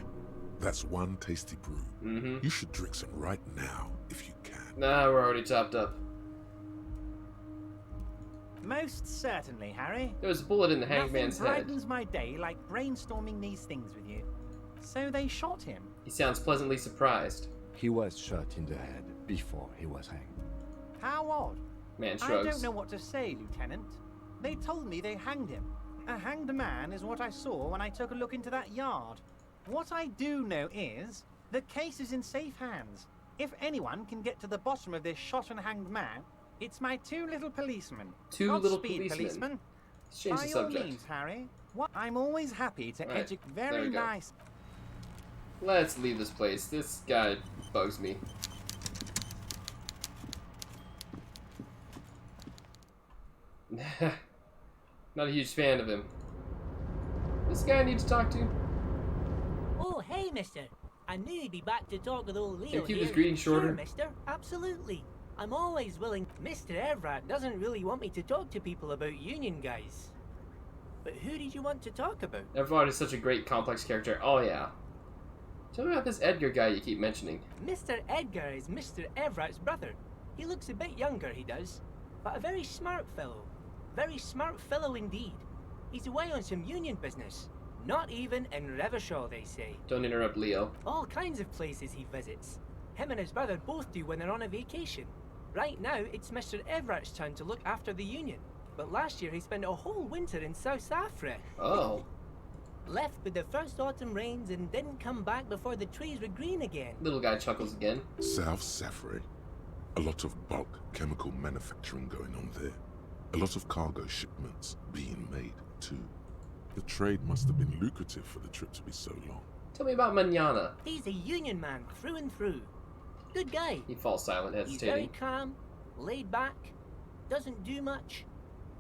That's one tasty brew. Mm-hmm. You should drink some right now, if you can. Nah, we're already topped up. Most certainly, Harry. There was a bullet in the hangman's Nothing head. brightens my day like brainstorming these things with you. So they shot him. He sounds pleasantly surprised. He was shot in the head before he was hanged. How odd. Man I shrugs. don't know what to say, Lieutenant. They told me they hanged him. A hanged man is what I saw when I took a look into that yard. What I do know is, the case is in safe hands. If anyone can get to the bottom of this shot and hanged man, it's my 2 little policemen. Two Not little speed policemen. Let's change By the all subject. means, Harry. What? I'm always happy to Right, educate. there Very we go. nice. Let's leave this place. This guy bugs me. Not a huge fan of him. This guy I need to talk to. Oh, hey, mister. I knew you'd be back to talk with old Leo. Can you keep here. this greeting shorter? Sure, mister. Absolutely. I'm always willing. Mr. Evrart doesn't really want me to talk to people about union guys. But who did you want to talk about? Evrart is such a great, complex character. Oh, yeah. Tell me about this Edgar guy you keep mentioning. Mr. Edgar is Mr. Evrart's brother. He looks a bit younger, he does. But a very smart fellow. Very smart fellow indeed. He's away on some union business. Not even in Rivershaw, they say. Don't interrupt Leo. All kinds of places he visits. Him and his brother both do when they're on a vacation. Right now, it's Mr. Evrat's turn to look after the Union. But last year he spent a whole winter in South Safra. Oh. Left with the first autumn rains and didn't come back before the trees were green again. Little guy chuckles again. South Safra. A lot of bulk chemical manufacturing going on there. A lot of cargo shipments being made, too. The trade must have been lucrative for the trip to be so long. Tell me about Manana. He's a Union man through and through. Good guy. He falls silent, He's very hesitating. calm, laid back, doesn't do much,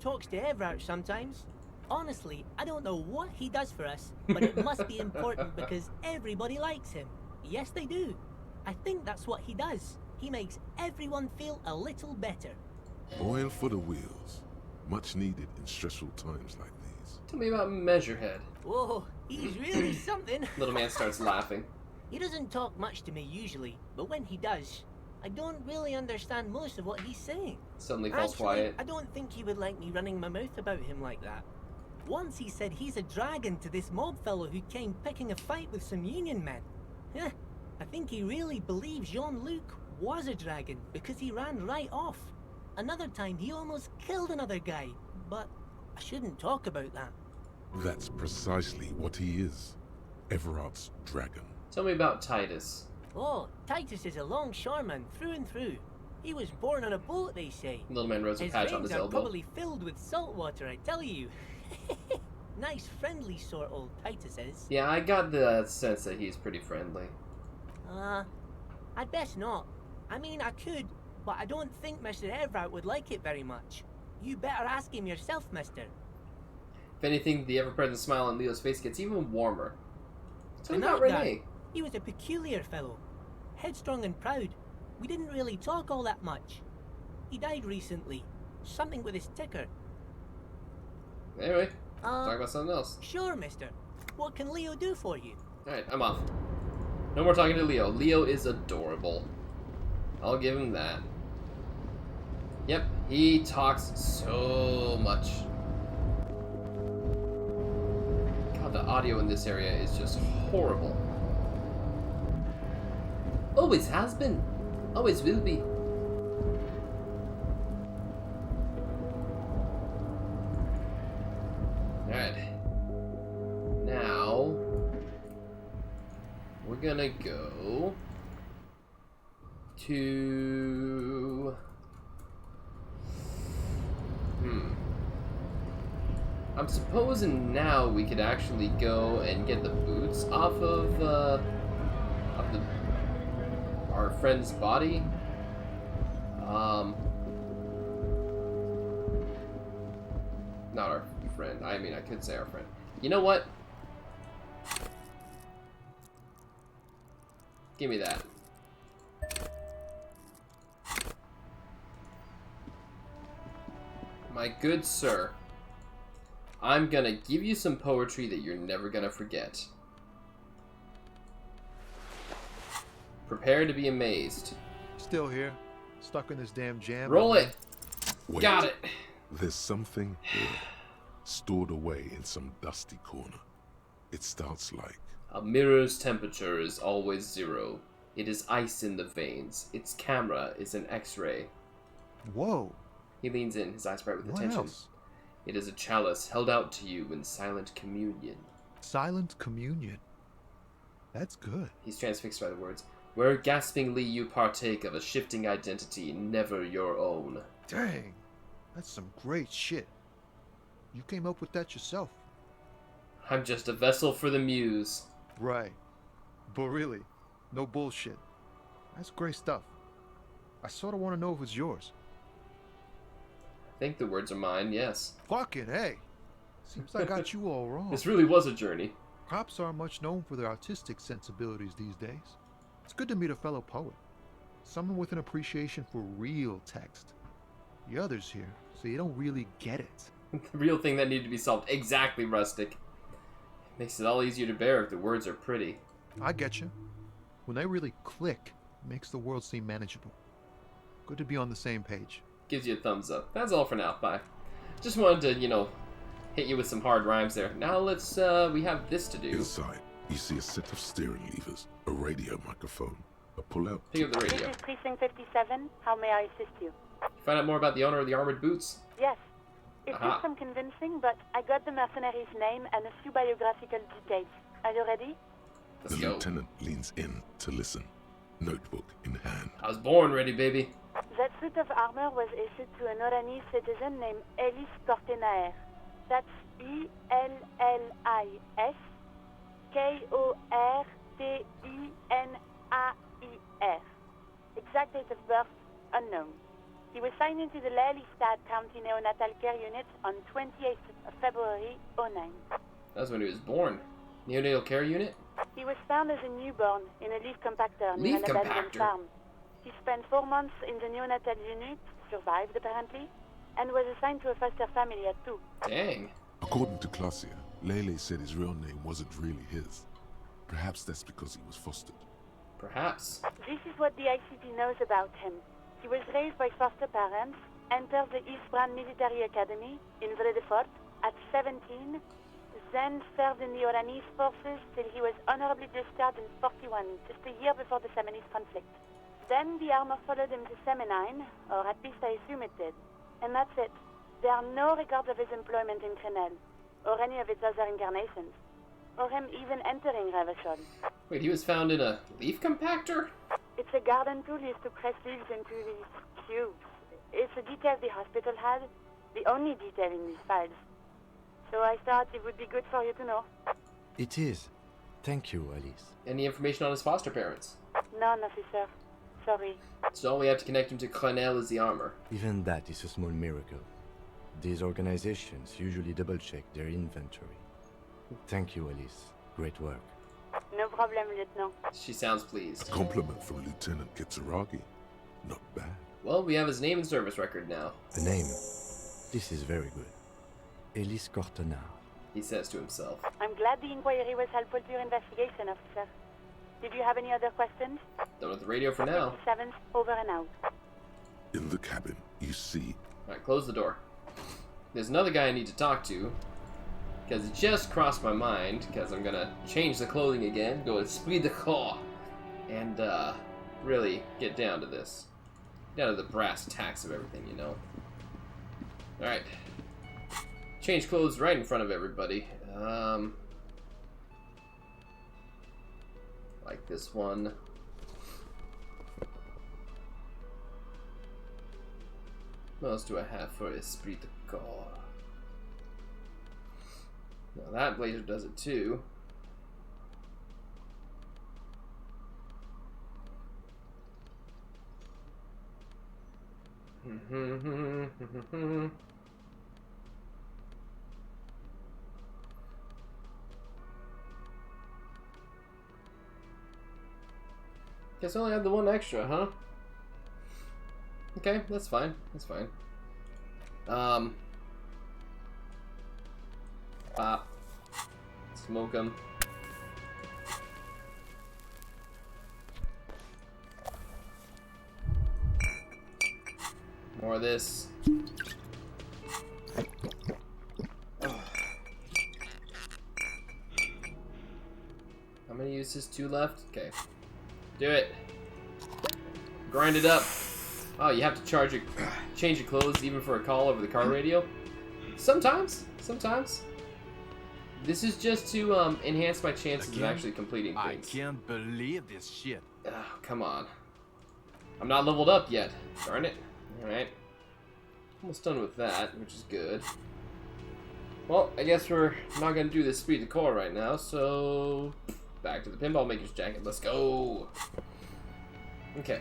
talks to Evrart sometimes. Honestly, I don't know what he does for us, but it must be important because everybody likes him. Yes, they do. I think that's what he does. He makes everyone feel a little better. Oil for the wheels. Much needed in stressful times like these. Tell me about Measurehead. Whoa, he's really something. Little man starts laughing. He doesn't talk much to me usually, but when he does, I don't really understand most of what he's saying. Suddenly falls Actually, quiet. I don't think he would like me running my mouth about him like that. Once he said he's a dragon to this mob fellow who came picking a fight with some Union men. I think he really believes Jean-Luc was a dragon because he ran right off. Another time he almost killed another guy, but I shouldn't talk about that. That's precisely what he is. Everart's dragon. Tell me about Titus. Oh, Titus is a longshoreman through and through. He was born on a boat, they say. Little man rose a His patch on veins his are elbow. probably filled with salt water, I tell you. Nice, friendly sort old Titus is. Yeah, I got the sense that he's pretty friendly. I'd best not. I mean, I could, but I don't think Mr. Evrart would like it very much. You better ask him yourself, mister. If anything, the ever-present smile on Leo's face gets even warmer. Tell me Another about guy. Renee. He was a peculiar fellow. Headstrong and proud. We didn't really talk all that much. He died recently. Something with his ticker. Anyway, talk about something else. Sure, mister. What can Leo do for you? Alright, I'm off. No more talking to Leo. Leo is adorable. I'll give him that. Yep, he talks so much. God, the audio in this area is just horrible. Always has been. Always will be. Alright. Now, we're gonna go to... I'm supposing now we could actually go and get the boots off of our friend's body. Not our friend. I mean, I could say our friend. You know what? Give me that. My good sir, I'm gonna give you some poetry that you're never gonna forget. Prepare to be amazed. Still here, stuck in this damn jam. Roll it. Wait, Got it. There's something here, stored away in some dusty corner. It starts like... A mirror's temperature is always 0. It is ice in the veins. Its camera is an X-ray. Whoa. He leans in, his eyes bright with What attention. else? It is a chalice held out to you in silent communion. Silent communion. That's good. He's transfixed by the words. Where gaspingly you partake of a shifting identity, never your own. Dang. That's some great shit. You came up with that yourself. I'm just a vessel for the muse. Right. But really, no bullshit. That's great stuff. I sort of want to know if it's yours. I think the words are mine, yes. Fucking hey. Seems I got you all wrong. This really was a journey. Cops aren't much known for their artistic sensibilities these days. It's good to meet a fellow poet. Someone with an appreciation for real text. The others here, so you don't really get it. The real thing that needed to be solved. Exactly, Rustic. Makes it all easier to bear if the words are pretty. I get you. When they really click, it makes the world seem manageable. Good to be on the same page. Gives you a thumbs up. That's all for now. Bye. Just wanted to, hit you with some hard rhymes there. Now let's, we have this to do. Inside, you see a set of steering levers, a radio microphone, a pull-out. Pick up the This radio. is Precinct 57. How may I assist you? Find out more about the owner of the armored boots. Yes. It Aha. took some convincing, but I got the mercenary's name and a few biographical details. Are you ready? Let's The go. lieutenant leans in to listen, notebook in hand. I was born ready, baby. That suit of armor was issued to an Oranese citizen named Ellis Cortenaer. That's E-L-L-I-S K-O-R-T-E-N-A-I-R. Exact date of birth, unknown. He was signed into the Lelystad County Neonatal Care Unit on 28th of February, 09. That's when he was born. Neonatal care unit? He was found as a newborn in a leaf compactor near Leaf an abandoned compactor? farm. He spent 4 months in the neonatal unit, survived apparently, and was assigned to a foster family at 2. Dang. According to Klasia, Lele said his real name wasn't really his. Perhaps that's because he was fostered. Perhaps. This is what the ICT knows about him. He was raised by foster parents, entered the Eastbrand Military Academy in Vredefort at 17, then served in the Oranese forces till he was honorably discharged in 41, just a year before the Seminese conflict. Then the armor followed him to Seminine, or at least I assume it did. And that's it. There are no records of his employment in Crenel, or any of its other incarnations, or him even entering Revachol. Wait, he was found in a leaf compactor? It's a garden tool used to press leaves into these cubes. It's a detail the hospital had, the only detail in these files. So I thought it would be good for you to know. It is. Thank you, Alice. Any information on his foster parents? None, officer. Sorry. So all we have to connect him to Clenel is the armor. Even that is a small miracle. These organizations usually double-check their inventory. Thank you, Alice. Great work. No problem, Lieutenant. She sounds pleased. Compliment from Lieutenant Kitsuragi. Not bad. Well, we have his name and service record now, The name. This is very good. Elise Cortenard. he says to himself. I'm glad the inquiry was helpful to your investigation, officer. Did you have any other questions? Done with the radio for now. 57th, over and out. In the cabin, you see Alright, close the door. There's another guy I need to talk to, because it just crossed my mind, because I'm gonna change the clothing again, go esprit de corps, and really get down to this. Down to the brass tacks of everything, you know. Alright. Change clothes right in front of everybody. Like this one. What else do I have for esprit de corps? Now that blazer does it too. Guess I only had the one extra, huh? Okay, that's fine. That's fine. Pop. Smoke them. More of this. How many uses? 2 left? Okay. Do it. Grind it up. Oh, you have to change your clothes even for a call over the car radio? Sometimes. Sometimes. This is just to enhance my chances of actually completing things. I can't believe this shit. Oh, come on. I'm not leveled up yet. Darn it. Alright. Almost done with that, which is good. Well, I guess we're not going to do this speed to core right now, so back to the pinball maker's jacket. Let's go. Okay.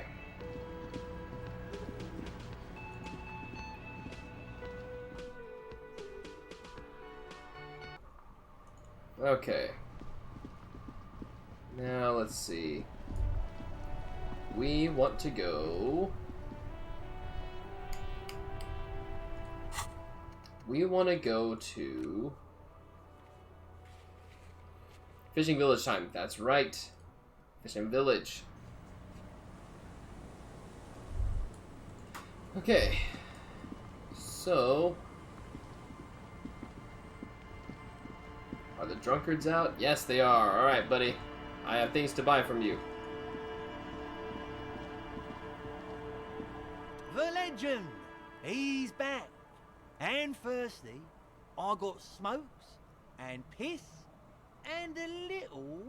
Okay. Now let's see. We want to go. We want to go to Fishing Village time. That's right. Fishing Village. Okay. So drunkards out? Yes, they are. Alright, buddy. I have things to buy from you. The legend! He's back. And firstly, I got smokes and piss and a little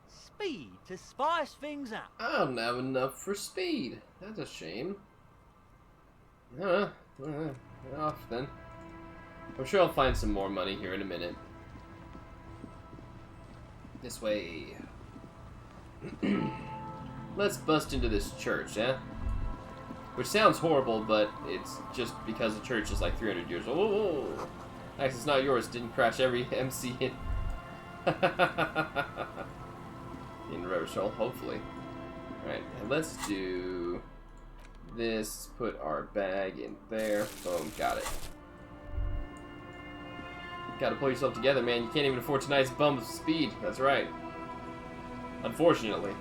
speed to spice things up. I don't have enough for speed. That's a shame. Off then. I'm sure I'll find some more money here in a minute. This way. Let's bust into this church, eh? Which sounds horrible, but it's just because the church is like 300 years old. Whoa. Actually, it's not yours. Didn't crash every MC in Rochelle, hopefully. Alright, and let's do this. Put our bag in there. Boom, got it. Gotta pull yourself together, man. You can't even afford tonight's bump of speed. That's right. Unfortunately.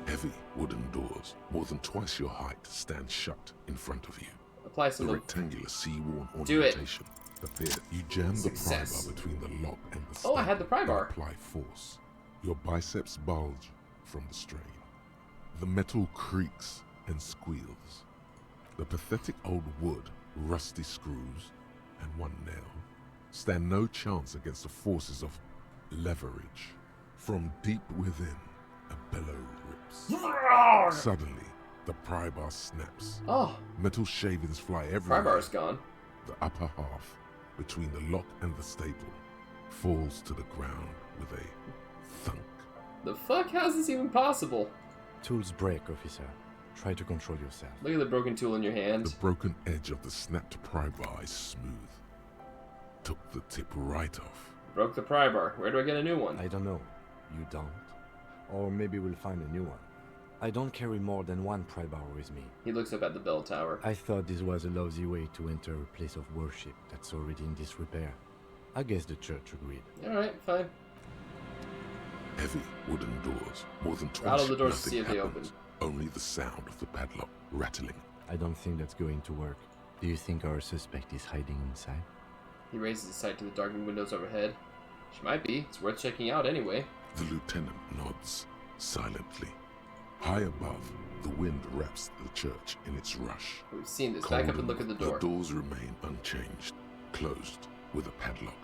Heavy wooden doors, more than twice your height, stand shut in front of you. Apply some The rectangular sea-worn Do it. ornamentation appears. You jam Success. the pry bar between the lock and the Oh, I had the pry and bar. apply force. Your biceps bulge from the strain. The metal creaks and squeals. The pathetic old wood, rusty screws, and one nail stand no chance against the forces of leverage. From deep within, a bellow rips. Suddenly, the pry bar snaps. Oh. Metal shavings fly Pry everywhere. bar's gone. The upper half, between the lock and the staple, falls to the ground with a thunk. The fuck? How's this even possible? Tools break, officer. Try to control yourself. Look at the broken tool in your hand. The broken edge of the snapped pry bar is smooth. Took the tip right off. Broke the pry bar. Where do I get a new one? I don't know. You don't? Or maybe we'll find a new one. I don't carry more than one pry bar with me. He looks up at the bell tower. I thought this was a lousy way to enter a place of worship that's already in disrepair. I guess the church agreed. Alright, fine. Heavy wooden doors, more than twice. Rattle the doors to nothing see if they happens. Only the sound of the padlock rattling. I don't think that's going to work. Do you think our suspect is hiding inside? He raises his sight to the darkened windows overhead. She might be. It's worth checking out anyway. The lieutenant nods silently. High above, the wind wraps the church in its rush. We've seen this. Back up and look at the door. The doors remain unchanged, closed with a padlock.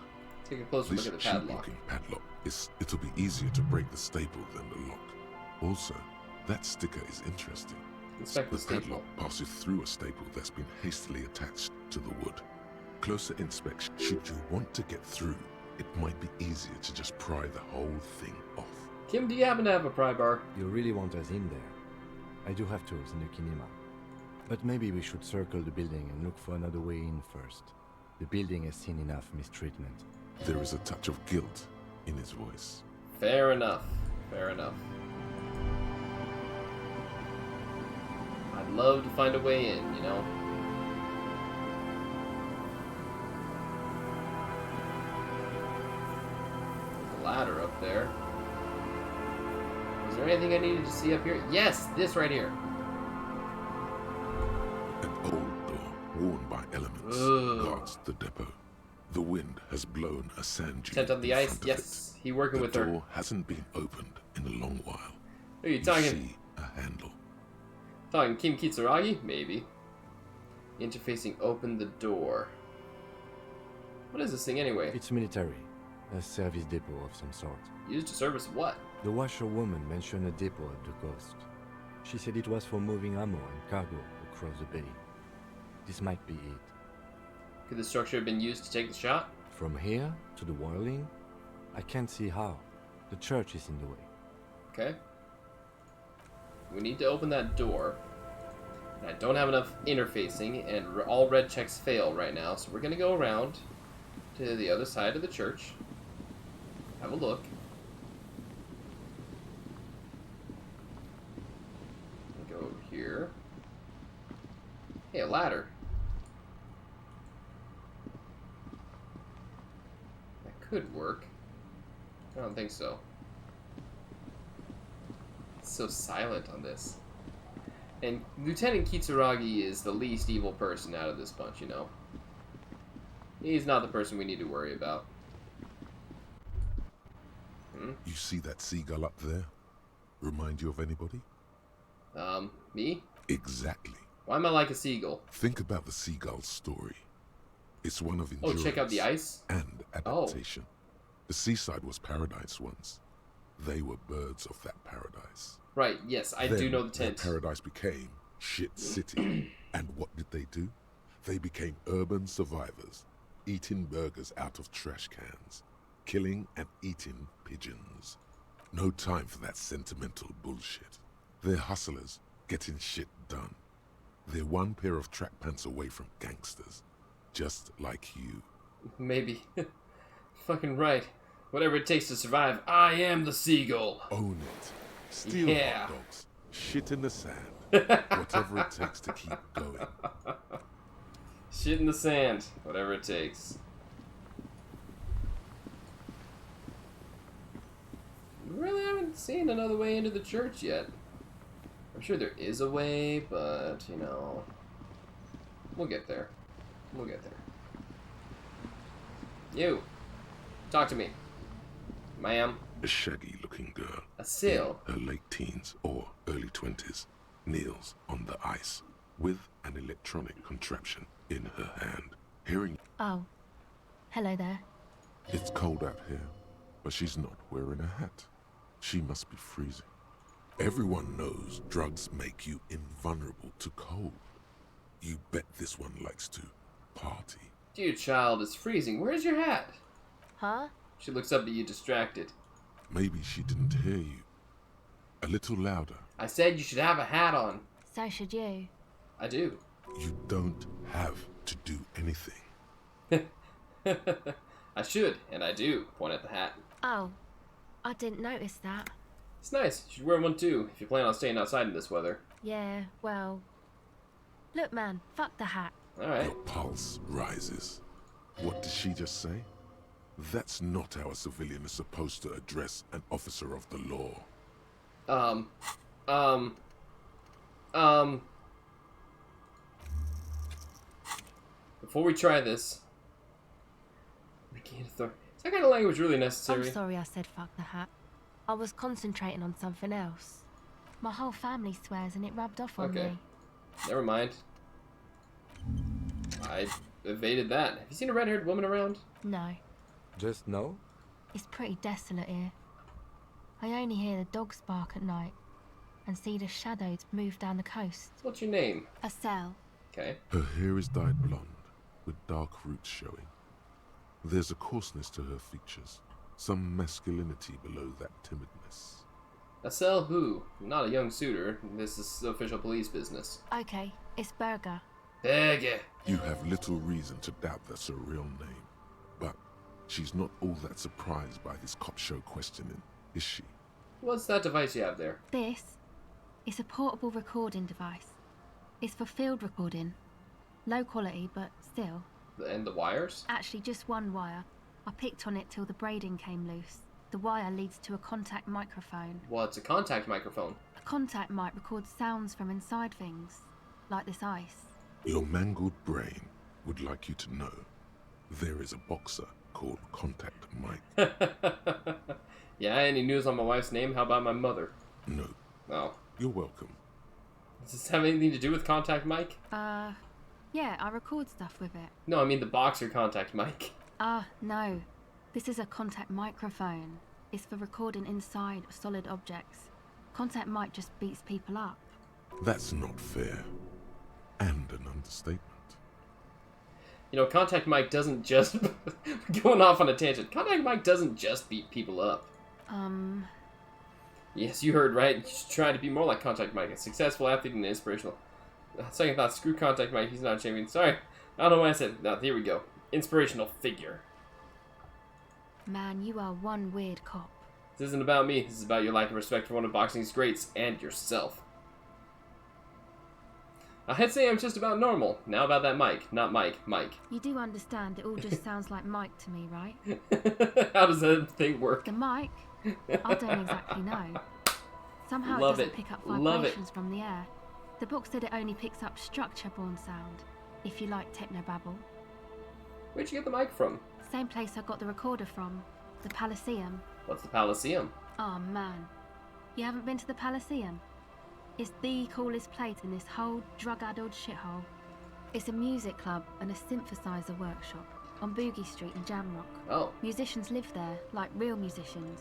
Take a closer This look at the padlock. cheap-looking padlock it'll be easier to break the staple than the lock. Also, that sticker is interesting. Inspect the staple. padlock passes through a staple that's been hastily attached to the wood. Closer inspection. Should you want to get through, it might be easier to just pry the whole thing off. Kim, do you happen to have a pry bar? You really want us in there? I do have tools in the kinema. But maybe we should circle the building and look for another way in first. The building has seen enough mistreatment. There is a touch of guilt in his voice. Fair enough. Fair enough. I'd love to find a way in, you know? There's a ladder up there. Was there anything I needed to see up here? Yes! This right here. An old door, worn by elements, Ugh. guards the depot. The wind has blown a sand dune Tent on the in ice? front of Yes. He working it. with The her. door hasn't been opened in a long while. Who are you You talking? see a handle. Talking Kim Kitsuragi? Maybe. Interfacing open the door. What is this thing anyway? It's military. A service depot of some sort. Used to service what? The washerwoman mentioned a depot at the coast. She said it was for moving ammo and cargo across the bay. This might be it. Could the structure have been used to take the shot? From here to the whirling? I can't see how. The church is in the way. Okay. We need to open that door. And I don't have enough interfacing, and all red checks fail right now, so we're going to go around to the other side of the church. Have a look. Go over here. Hey, a ladder. That could work. I don't think so. It's so silent on this. And Lieutenant Kitsuragi is the least evil person out of this bunch, you know. He's not the person we need to worry about. You see that seagull up there? Remind you of anybody? Me? Exactly. Why am I like a seagull? Think about the seagull's story. It's one of Oh, endurance check out the ice? and adaptation. The seaside was paradise once. They were birds of that paradise. Right, yes, I do know the tent. Their paradise became shit city. And what did they do? They became urban survivors, eating burgers out of trash cans, killing and eating pigeons. No time for that sentimental bullshit. They're hustlers, getting shit done. They're one pair of track pants away from gangsters, just like you. Maybe. Fucking right. Whatever it takes to survive, I am the seagull. Own it. Steal hot dogs. Shit in the sand. Whatever it takes to keep going. Shit in the sand. Whatever it takes. Really haven't seen another way into the church yet. I'm sure there is a way, but, you know, we'll get there. We'll get there. You. Talk to me. Ma'am. A shaggy-looking girl. A seal. In her late teens or early 20s kneels on the ice with an electronic contraption in her hand. Hearing... Oh. Hello there. It's cold out here, but she's not wearing a hat. She must be freezing. Everyone knows drugs make you invulnerable to cold. You bet this one likes to party. Dear child, it's freezing. Where's your hat? Huh? She looks up at you, distracted. Maybe she didn't hear you. A little louder. I said you should have a hat on. So should you. I do. You don't have to do anything. I should, and I do. Point at the hat. Oh. I didn't notice that. It's nice. You should wear one too, if you plan on staying outside in this weather. Yeah, well... Look, man, fuck the hat. Alright. Your pulse rises. What did she just say? That's not how a civilian is supposed to address an officer of the law. Before we try this... Is that kind of language really necessary? I'm sorry I said fuck the hat. I was concentrating on something else. My whole family swears and it rubbed off on me. Never mind. I evaded that. Have you seen a red-haired woman around? No. Just no? It's pretty desolate here. I only hear the dogs bark at night and see the shadows move down the coast. What's your name? Estelle. Okay. Her hair is dyed blonde, with dark roots showing. There's a coarseness to her features, some masculinity below that timidness. Estelle who? Not a young suitor. This is official police business. Okay, it's Berger. Berger. You have little reason to doubt that's her real name, but she's not all that surprised by this cop show questioning, is she? What's that device you have there? This is a portable recording device. It's for field recording. Low quality, but still. And the wires? Actually, just one wire. I picked on it till the braiding came loose. The wire leads to a contact microphone. What's a contact microphone? A contact mic records sounds from inside things, like this ice. Your mangled brain would like you to know there is a boxer called Contact Mike. Yeah, any news on my wife's name? How about my mother? No. Oh. You're welcome. Does this have anything to do with Contact Mike? Yeah, I record stuff with it. No, I mean the boxer Contact Mike. No. This is a contact microphone. It's for recording inside solid objects. Contact mic just beats people up. That's not fair. And an understatement. You know, Contact Mike doesn't just... going off on a tangent. Contact Mike doesn't just beat people up. Yes, you heard right. He's trying to be more like Contact Mike. A successful athlete and inspirational. Second thought, screw Contact Mike. He's not a champion. Sorry. I don't know why I said... No, here we go. Inspirational figure. Man, you are one weird cop. This isn't about me. This is about your lack of respect for one of boxing's greats and yourself. I'd say I'm just about normal. Now about that Mike. Not Mike. Mike. You do understand it all just sounds like Mike to me, right? How does that thing work? The mic? I don't exactly know. Somehow it doesn't pick up vibrations from the air. The book said it only picks up structure-borne sound, if you like technobabble. Where'd you get the mic from? Same place I got the recorder from. The Palaceum. What's the Palaceum? Oh man, you haven't been to the Palaceum? It's the coolest place in this whole drug-addled shithole. It's a music club and a synthesizer workshop on Boogie Street in Jamrock. Oh. Musicians live there, like real musicians.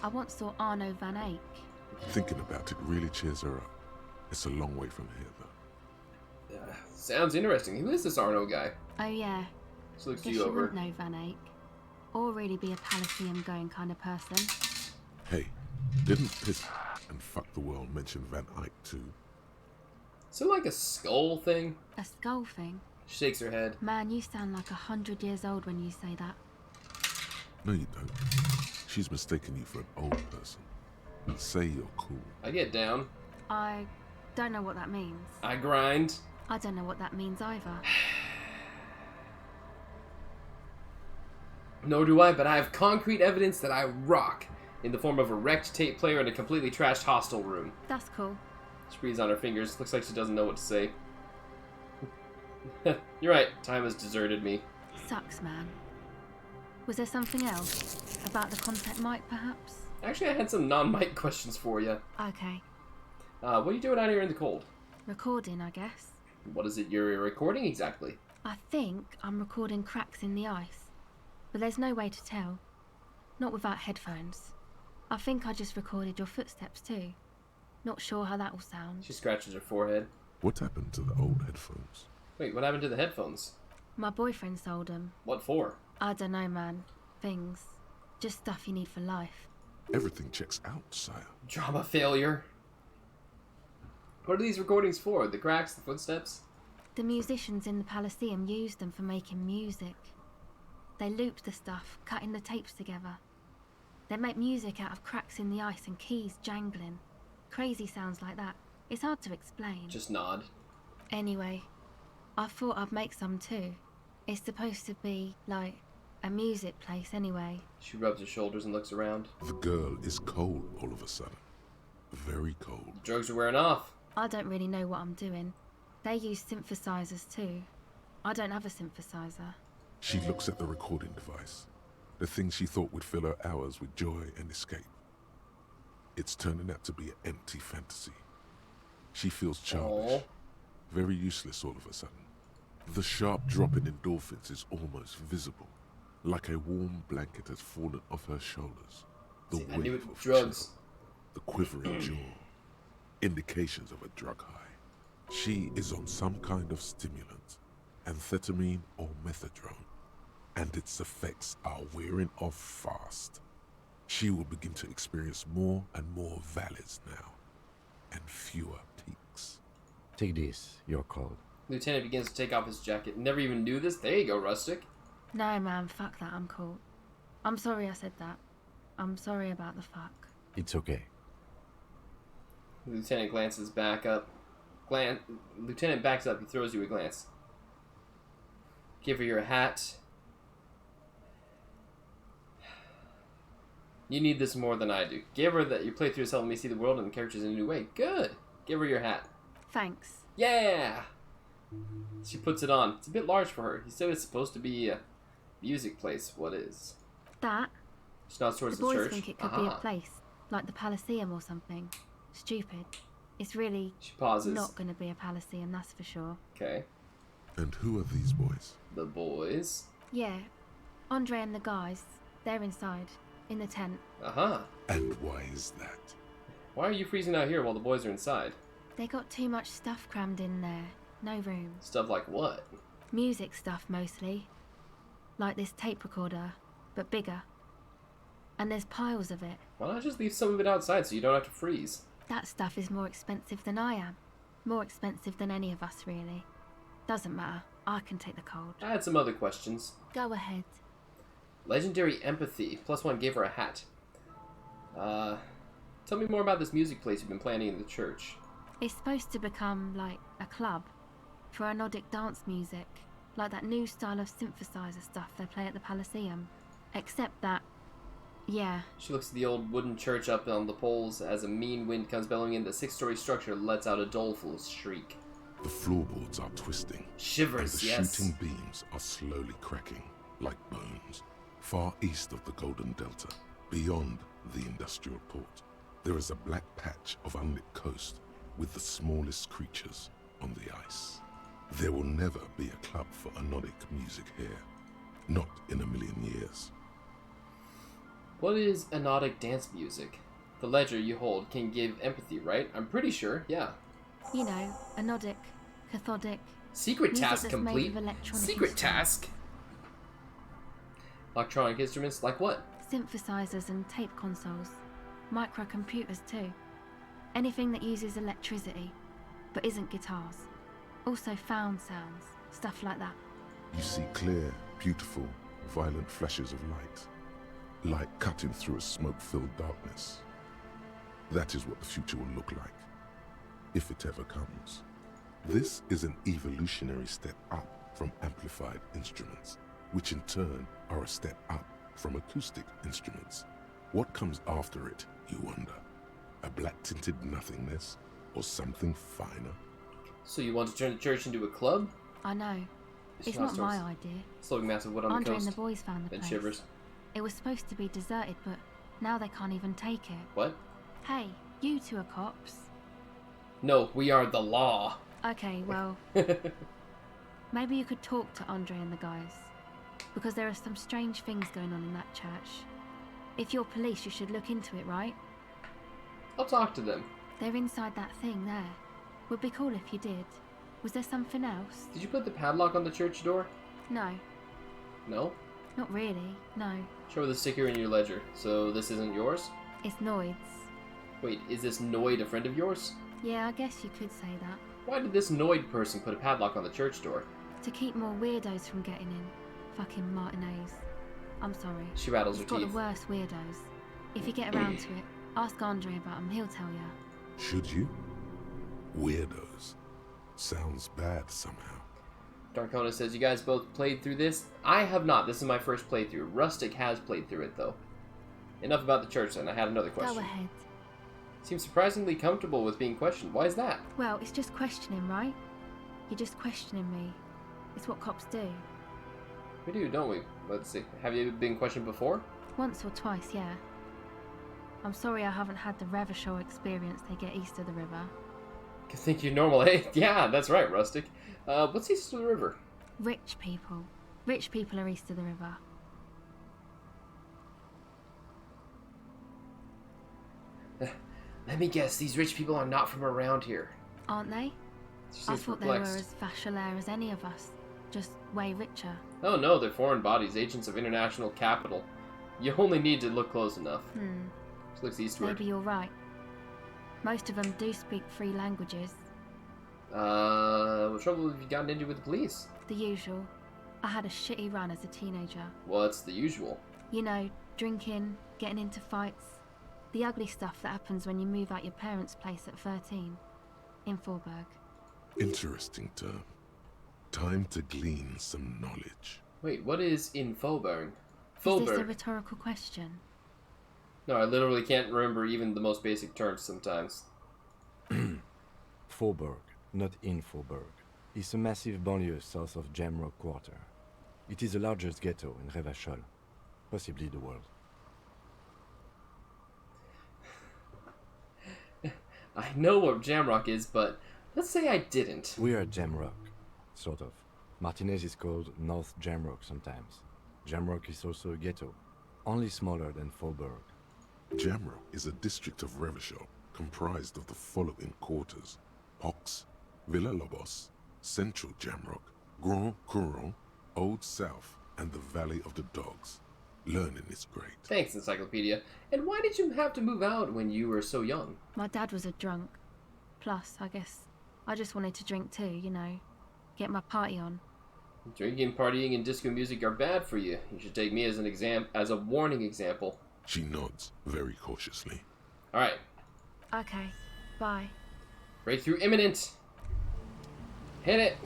I once saw Arno van Eyck. Thinking about it really cheers her up. It's a long way from here, though. Sounds interesting. Who is this Arno guy? Oh yeah. Just looks Guess you you over. wouldn't know Van Eyck. Or really be a Palaceum going kind of person. Hey, didn't Piss and Fuck the World mention Van Eyck too? Is it like a skull thing? A skull thing? She shakes her head. Man, you sound like 100 years old when you say that. No, you don't. She's mistaken you for an old person. Say you're cool. I get down. I don't know what that means. I grind. I don't know what that means either. Nor do I, but I have concrete evidence that I rock in the form of a wrecked tape player in a completely trashed hostel room. That's cool. She breathes on her fingers. Looks like she doesn't know what to say. You're right. Time has deserted me. Sucks, man. Was there something else? About the contact mic, perhaps? Actually, I had some non-mic questions for you. Okay. What are you doing out here in the cold? Recording, I guess. What is it you're recording exactly? I think I'm recording cracks in the ice. But there's no way to tell. Not without headphones. I think I just recorded your footsteps too. Not sure how that will sound. She scratches her forehead. What happened to the old headphones? Wait, what happened to the headphones? My boyfriend sold them. What for? I don't know, man. Things. Just stuff you need for life. Everything checks out, sire. Drama failure. What are these recordings for? The cracks, the footsteps? The musicians in the Palaceum used them for making music. They looped the stuff, cutting the tapes together. They make music out of cracks in the ice and keys jangling. Crazy sounds like that. It's hard to explain. Just nod. Anyway, I thought I'd make some too. It's supposed to be, like, a music place anyway. She rubs her shoulders and looks around. The girl is cold all of a sudden. Very cold. The drugs are wearing off. I don't really know what I'm doing. They use synthesizers too. I don't have a synthesizer. She looks at the recording device. The thing she thought would fill her hours with joy and escape. It's turning out to be an empty fantasy. She feels childish. Aww. Very useless all of a sudden. The sharp drop in endorphins is almost visible. Like a warm blanket has fallen off her shoulders. The See, I knew wave it. of Drugs. chill, the quivering jaw. Indications of a drug high. She is on some kind of stimulant, amphetamine or methadone, and its effects are wearing off fast. She will begin to experience more and more valleys now, and fewer peaks. Take this, you're cold. Lieutenant begins to take off his jacket. Never even knew this. There you go, Rustic. No, man, fuck that, I'm cool. I'm sorry I said that. I'm sorry about the fuck. It's okay. Lieutenant glances back up. Lieutenant backs up. He throws you a glance. Give her your hat. You need this more than I do. Give her that your playthrough is helping me see the world and the characters in a new way. Good. Give her your hat. Thanks. Yeah. She puts it on. It's a bit large for her. He said it's supposed to be a music place. What is? That? She nods towards The the boys church. think it could be a place, like the Palaceum or something. Stupid. It's really She pauses. not going to be a Palaceum, that's for sure. Okay. And who are these boys? The boys. Yeah. Andre and the guys, they're inside, in the tent. Uh-huh. And why is that? Why are you freezing out here while the boys are inside? They got too much stuff crammed in there. No room. Stuff like what? Music stuff, mostly. Like this tape recorder, but bigger. And there's piles of it. Why not just leave some of it outside so you don't have to freeze? That stuff is more expensive than I am. More expensive than any of us, really. Doesn't matter. I can take the cold. I had some other questions. Go ahead. Legendary empathy. +1 gave her a hat. Tell me more about this music place you've been planning in the church. It's supposed to become, like, a club. For anodic dance music. Like that new style of synthesizer stuff they play at the Palaceum. Except that... yeah. She looks at the old wooden church up on the poles as a mean wind comes bellowing in. The 6-story structure lets out a doleful shriek. The floorboards are twisting. Shivers, and the yes. shooting beams are slowly cracking, like bones, far east of the Golden Delta. Beyond the industrial port, there is a black patch of unlit coast with the smallest creatures on the ice. There will never be a club for anodic music here. Not in a million years. What is anodic dance music? The ledger you hold can give empathy, right? I'm pretty sure, yeah. You know, anodic, cathodic. Secret music task that's made complete. of electronic Secret instruments. task. Electronic instruments like what? Synthesizers and tape consoles. Microcomputers too. Anything that uses electricity, but isn't guitars. Also found sounds, stuff like that. You see clear, beautiful, violent flashes of light. Light cutting through a smoke-filled darkness. That is what the future will look like, if it ever comes. This is an evolutionary step up from amplified instruments, which in turn are a step up from acoustic instruments. What comes after it, you wonder? A black-tinted nothingness, or something finer? So you want to turn the church into a club? I know. It's not my idea. Slowing massive wood on Andre the coast. and the boys found the Then place. shivers. It was supposed to be deserted, but now they can't even take it. What? Hey, you two are cops. No, we are the law. Okay, well, maybe you could talk to Andre and the guys. Because there are some strange things going on in that church. If you're police, you should look into it, right? I'll talk to them. They're inside that thing there. Would be cool if you did. Was there something else? Did you put the padlock on the church door? No. No? Not really, no. Show the sticker in your ledger. So this isn't yours? It's Noid's. Wait, is this Noid a friend of yours? Yeah, I guess you could say that. Why did this Noid person put a padlock on the church door? To keep more weirdos from getting in. Fucking Martinez. I'm sorry. She rattles her You've got teeth. the worst weirdos. If you get around to it, ask Andre about them, he'll tell ya. Should you? Weirdos. Sounds bad somehow. Darkona says, you guys both played through this? I have not. This is my first playthrough. Rustic has played through it, though. Enough about the church, then. I had another question. Go ahead. Seems surprisingly comfortable with being questioned. Why is that? Well, it's just questioning, right? You're just questioning me. It's what cops do. We do, don't we? Let's see. Have you been questioned before? Once or twice, yeah. I'm sorry I haven't had the Revachol experience they get east of the river. You think you're normal, eh? Yeah, that's right, Rustic. What's east of the river? Rich people. Rich people are east of the river. Let me guess, these rich people are not from around here. Aren't they? She I seems thought perplexed. they were as Vachalaire as any of us. Just way richer. Oh no, they're foreign bodies, agents of international capital. You only need to look close enough. She looks eastward. Maybe you're right. Most of them do speak 3 languages. What trouble have you gotten into with the police? The usual. I had a shitty run as a teenager. What's the usual? You know, drinking, getting into fights. The ugly stuff that happens when you move out your parents' place at 13. In Forberg. Interesting term. Time to glean some knowledge. Wait, what is in Faubourg? Is this a rhetorical question? No, I literally can't remember even the most basic terms sometimes. Faubourg, not in Faubourg, is a massive banlieue south of Jamrock Quarter. It is the largest ghetto in Revachol, possibly the world. I know what Jamrock is, but let's say I didn't. We are Jamrock, sort of. Martinez is called North Jamrock sometimes. Jamrock is also a ghetto, only smaller than Faubourg. Jamrock is a district of Revachol comprised of the following quarters: Hox, Villa Lobos, Central Jamrock, Grand Couron, Old South, and the Valley of the Dogs. Learning is great. Thanks, Encyclopedia. And why did you have to move out when you were so young? My dad was a drunk. Plus, I guess, I just wanted to drink too, you know. Get my party on. Drinking, partying, and disco music are bad for you. You should take me as as a warning example. She nods very cautiously. Alright. Okay, bye. Breakthrough imminent! Hit it!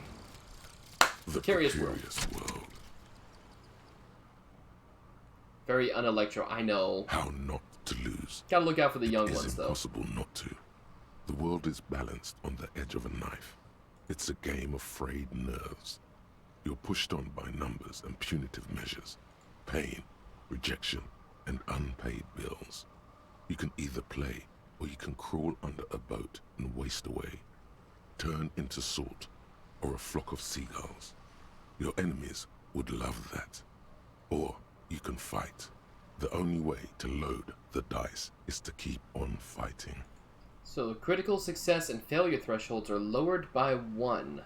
The Curious Precarious World. Very unelectro, I know. How not to lose. Gotta look out for the young It's ones, though. impossible not to. The world is balanced on the edge of a knife. It's a game of frayed nerves. You're pushed on by numbers and punitive measures. Pain, rejection, and unpaid bills. You can either play, or you can crawl under a boat and waste away. Turn into salt, or a flock of seagulls. Your enemies would love that. Or you can fight. The only way to load the dice is to keep on fighting. So critical success and failure thresholds are lowered by 1.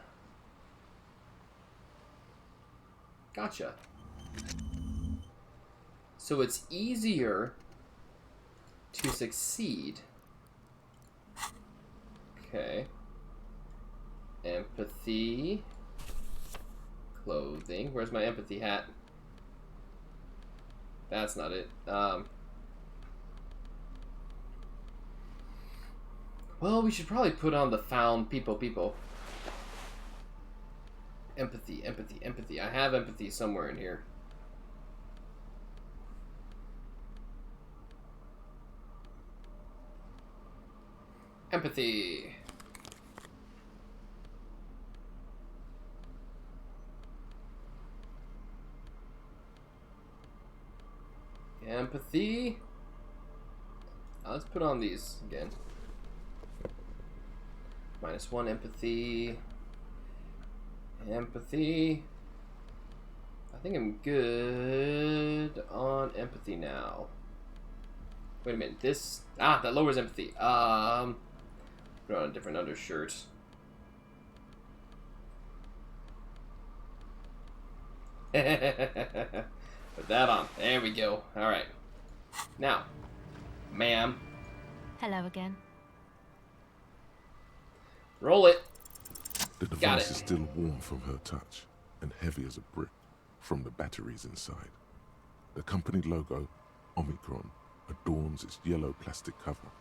Gotcha. So it's easier to succeed. Okay. Empathy. Clothing. Where's my empathy hat? That's not it. Well, we should probably put on the found people. Empathy. I have empathy somewhere in here. Empathy. Empathy. Let's put on these again. -1 empathy. Empathy. I think I'm good on empathy now. Wait a minute. This that lowers empathy. Put on a different undershirt. Put that on. There we go. All right. Now, ma'am. Hello again. Roll it. The device is still warm from her touch and heavy as a brick from the batteries inside. The company logo, Omicron, adorns its yellow plastic cover.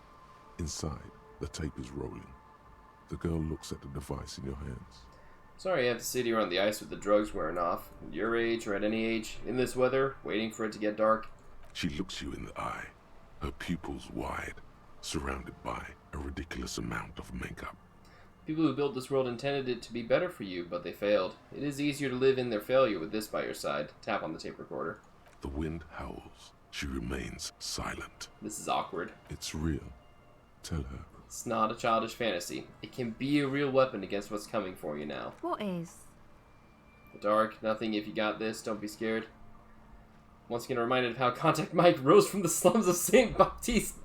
Inside, the tape is rolling. The girl looks at the device in your hands. Sorry I have to sit here on the ice with the drugs wearing off. At your age or at any age, in this weather, waiting for it to get dark. She looks you in the eye, her pupils wide, surrounded by a ridiculous amount of makeup. People who built this world intended it to be better for you, but they failed. It is easier to live in their failure with this by your side. Tap on the tape recorder. The wind howls. She remains silent. This is awkward. It's real. Tell her. It's not a childish fantasy. It can be a real weapon against what's coming for you now. What is? The dark, nothing if you got this, don't be scared. Once again reminded of how Contact Mike rose from the slums of St. Baptiste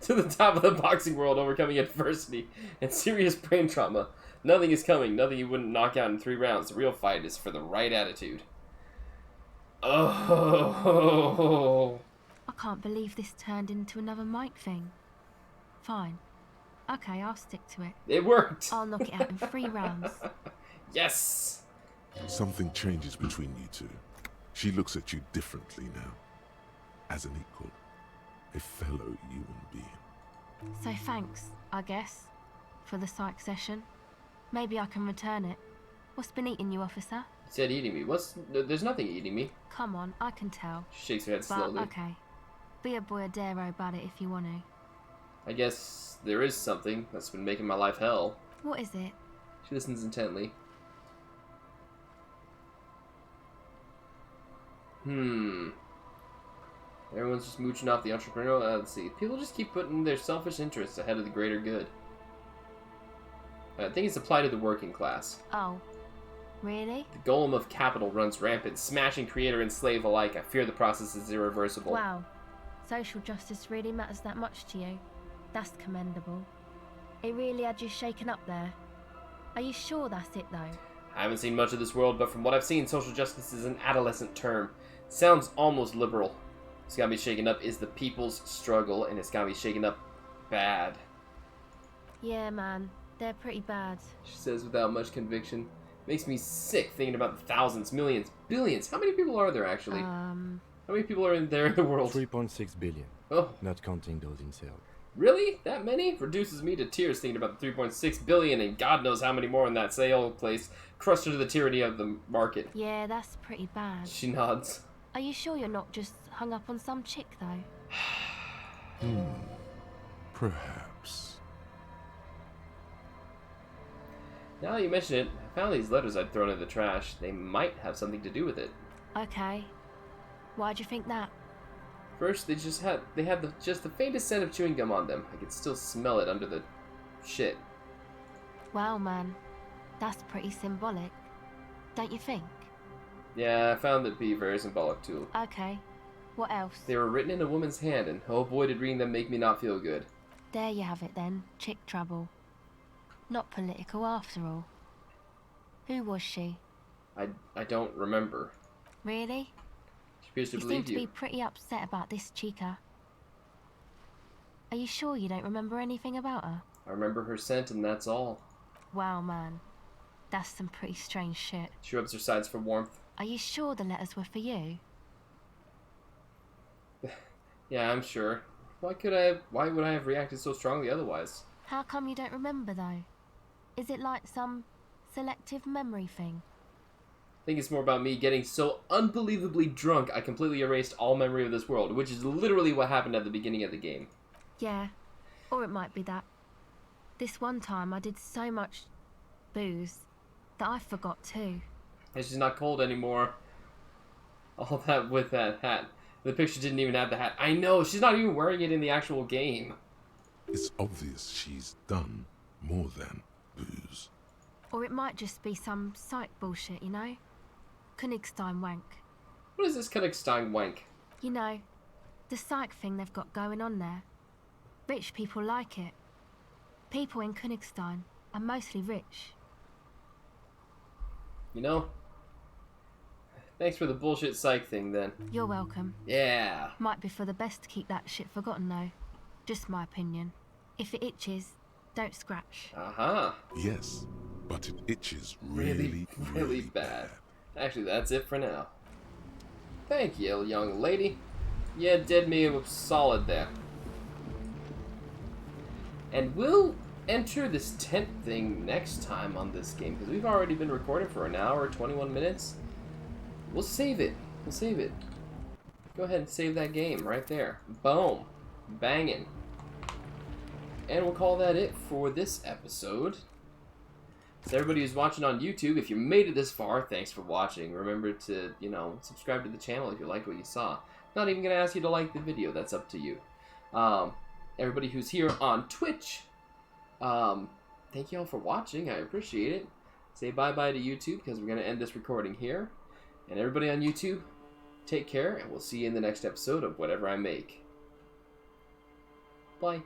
to the top of the boxing world, overcoming adversity and serious brain trauma. Nothing is coming, nothing you wouldn't knock out in 3 rounds. The real fight is for the right attitude. Oh. I can't believe this turned into another Mike thing. Fine. Okay, I'll stick to it. It worked! I'll knock it out in 3 rounds. Yes! Something changes between you two. She looks at you differently now. As an equal. A fellow human being. So thanks, I guess, for the psych session. Maybe I can return it. What's been eating you, officer? He said eating me. There's nothing eating me. Come on, I can tell. She shakes her head slowly. Okay. Be a boyadero about it if you want to. I guess there is something that's been making my life hell. What is it? She listens intently. Everyone's just mooching off the entrepreneur. Let's see. People just keep putting their selfish interests ahead of the greater good. I think it's applied to the working class. Oh. Really? The golem of capital runs rampant, smashing creator and slave alike. I fear the process is irreversible. Wow. Social justice really matters that much to you. That's commendable. It really had you shaken up there. Are you sure that's it, though? I haven't seen much of this world, but from what I've seen, social justice is an adolescent term. Sounds almost liberal. What's got me shaken up is the people's struggle, and it's got me shaken up bad. Yeah, man. They're pretty bad. She says without much conviction. Makes me sick thinking about the thousands, millions, billions. How many people are there, actually? How many people are there in the world? 3.6 billion. Oh. Not counting those in sale. Really? That many? Reduces me to tears thinking about the 3.6 billion and God knows how many more in that sale place, crushed under the tyranny of the market. Yeah, that's pretty bad. She nods. Are you sure you're not just hung up on some chick, though? Perhaps. Now that you mention it, I found these letters I'd thrown in the trash. They might have something to do with it. Okay. Why'd you think that? First, they had just the faintest scent of chewing gum on them. I could still smell it under the shit. Wow, man. That's pretty symbolic. Don't you think? Yeah, I found it to be very symbolic too. Okay. What else? They were written in a woman's hand, and oh boy did reading them make me not feel good. There you have it then. Chick trouble. Not political after all. Who was she? I don't remember. Really? She appears to You seem believe to you. be pretty upset about this chica. Are you sure you don't remember anything about her? I remember her scent, and that's all. Wow, man. That's some pretty strange shit. She rubs her sides for warmth. Are you sure the letters were for you? Yeah, I'm sure. Why would I have reacted so strongly otherwise? How come you don't remember, though? Is it like some selective memory thing? I think it's more about me getting so unbelievably drunk I completely erased all memory of this world, which is literally what happened at the beginning of the game. Yeah. Or it might be that. This one time I did so much booze that I forgot too. And she's not cold anymore. All that with that hat. The picture didn't even have the hat. I know, she's not even wearing it in the actual game. It's obvious she's done more than booze. Or it might just be some psych bullshit, you know? Königstein wank. What is this Königstein wank? You know, the psych thing they've got going on there. Rich people like it. People in Königstein are mostly rich. You know? Thanks for the bullshit psych thing, then. You're welcome. Yeah. Might be for the best to keep that shit forgotten, though. Just my opinion. If it itches, don't scratch. Uh-huh. Yes, but it itches really bad. Actually, that's it for now. Thank you, young lady. You did me solid there. And we'll enter this tent thing next time on this game, because we've already been recording for an hour, 21 minutes. We'll save it. We'll save it. Go ahead and save that game right there. Boom. Banging. And we'll call that it for this episode. So everybody who's watching on YouTube, if you made it this far, thanks for watching. Remember to, subscribe to the channel if you liked what you saw. Not even going to ask you to like the video. That's up to you. Everybody who's here on Twitch, thank you all for watching. I appreciate it. Say bye-bye to YouTube because we're going to end this recording here. And everybody on YouTube, take care, and we'll see you in the next episode of whatever I make. Bye.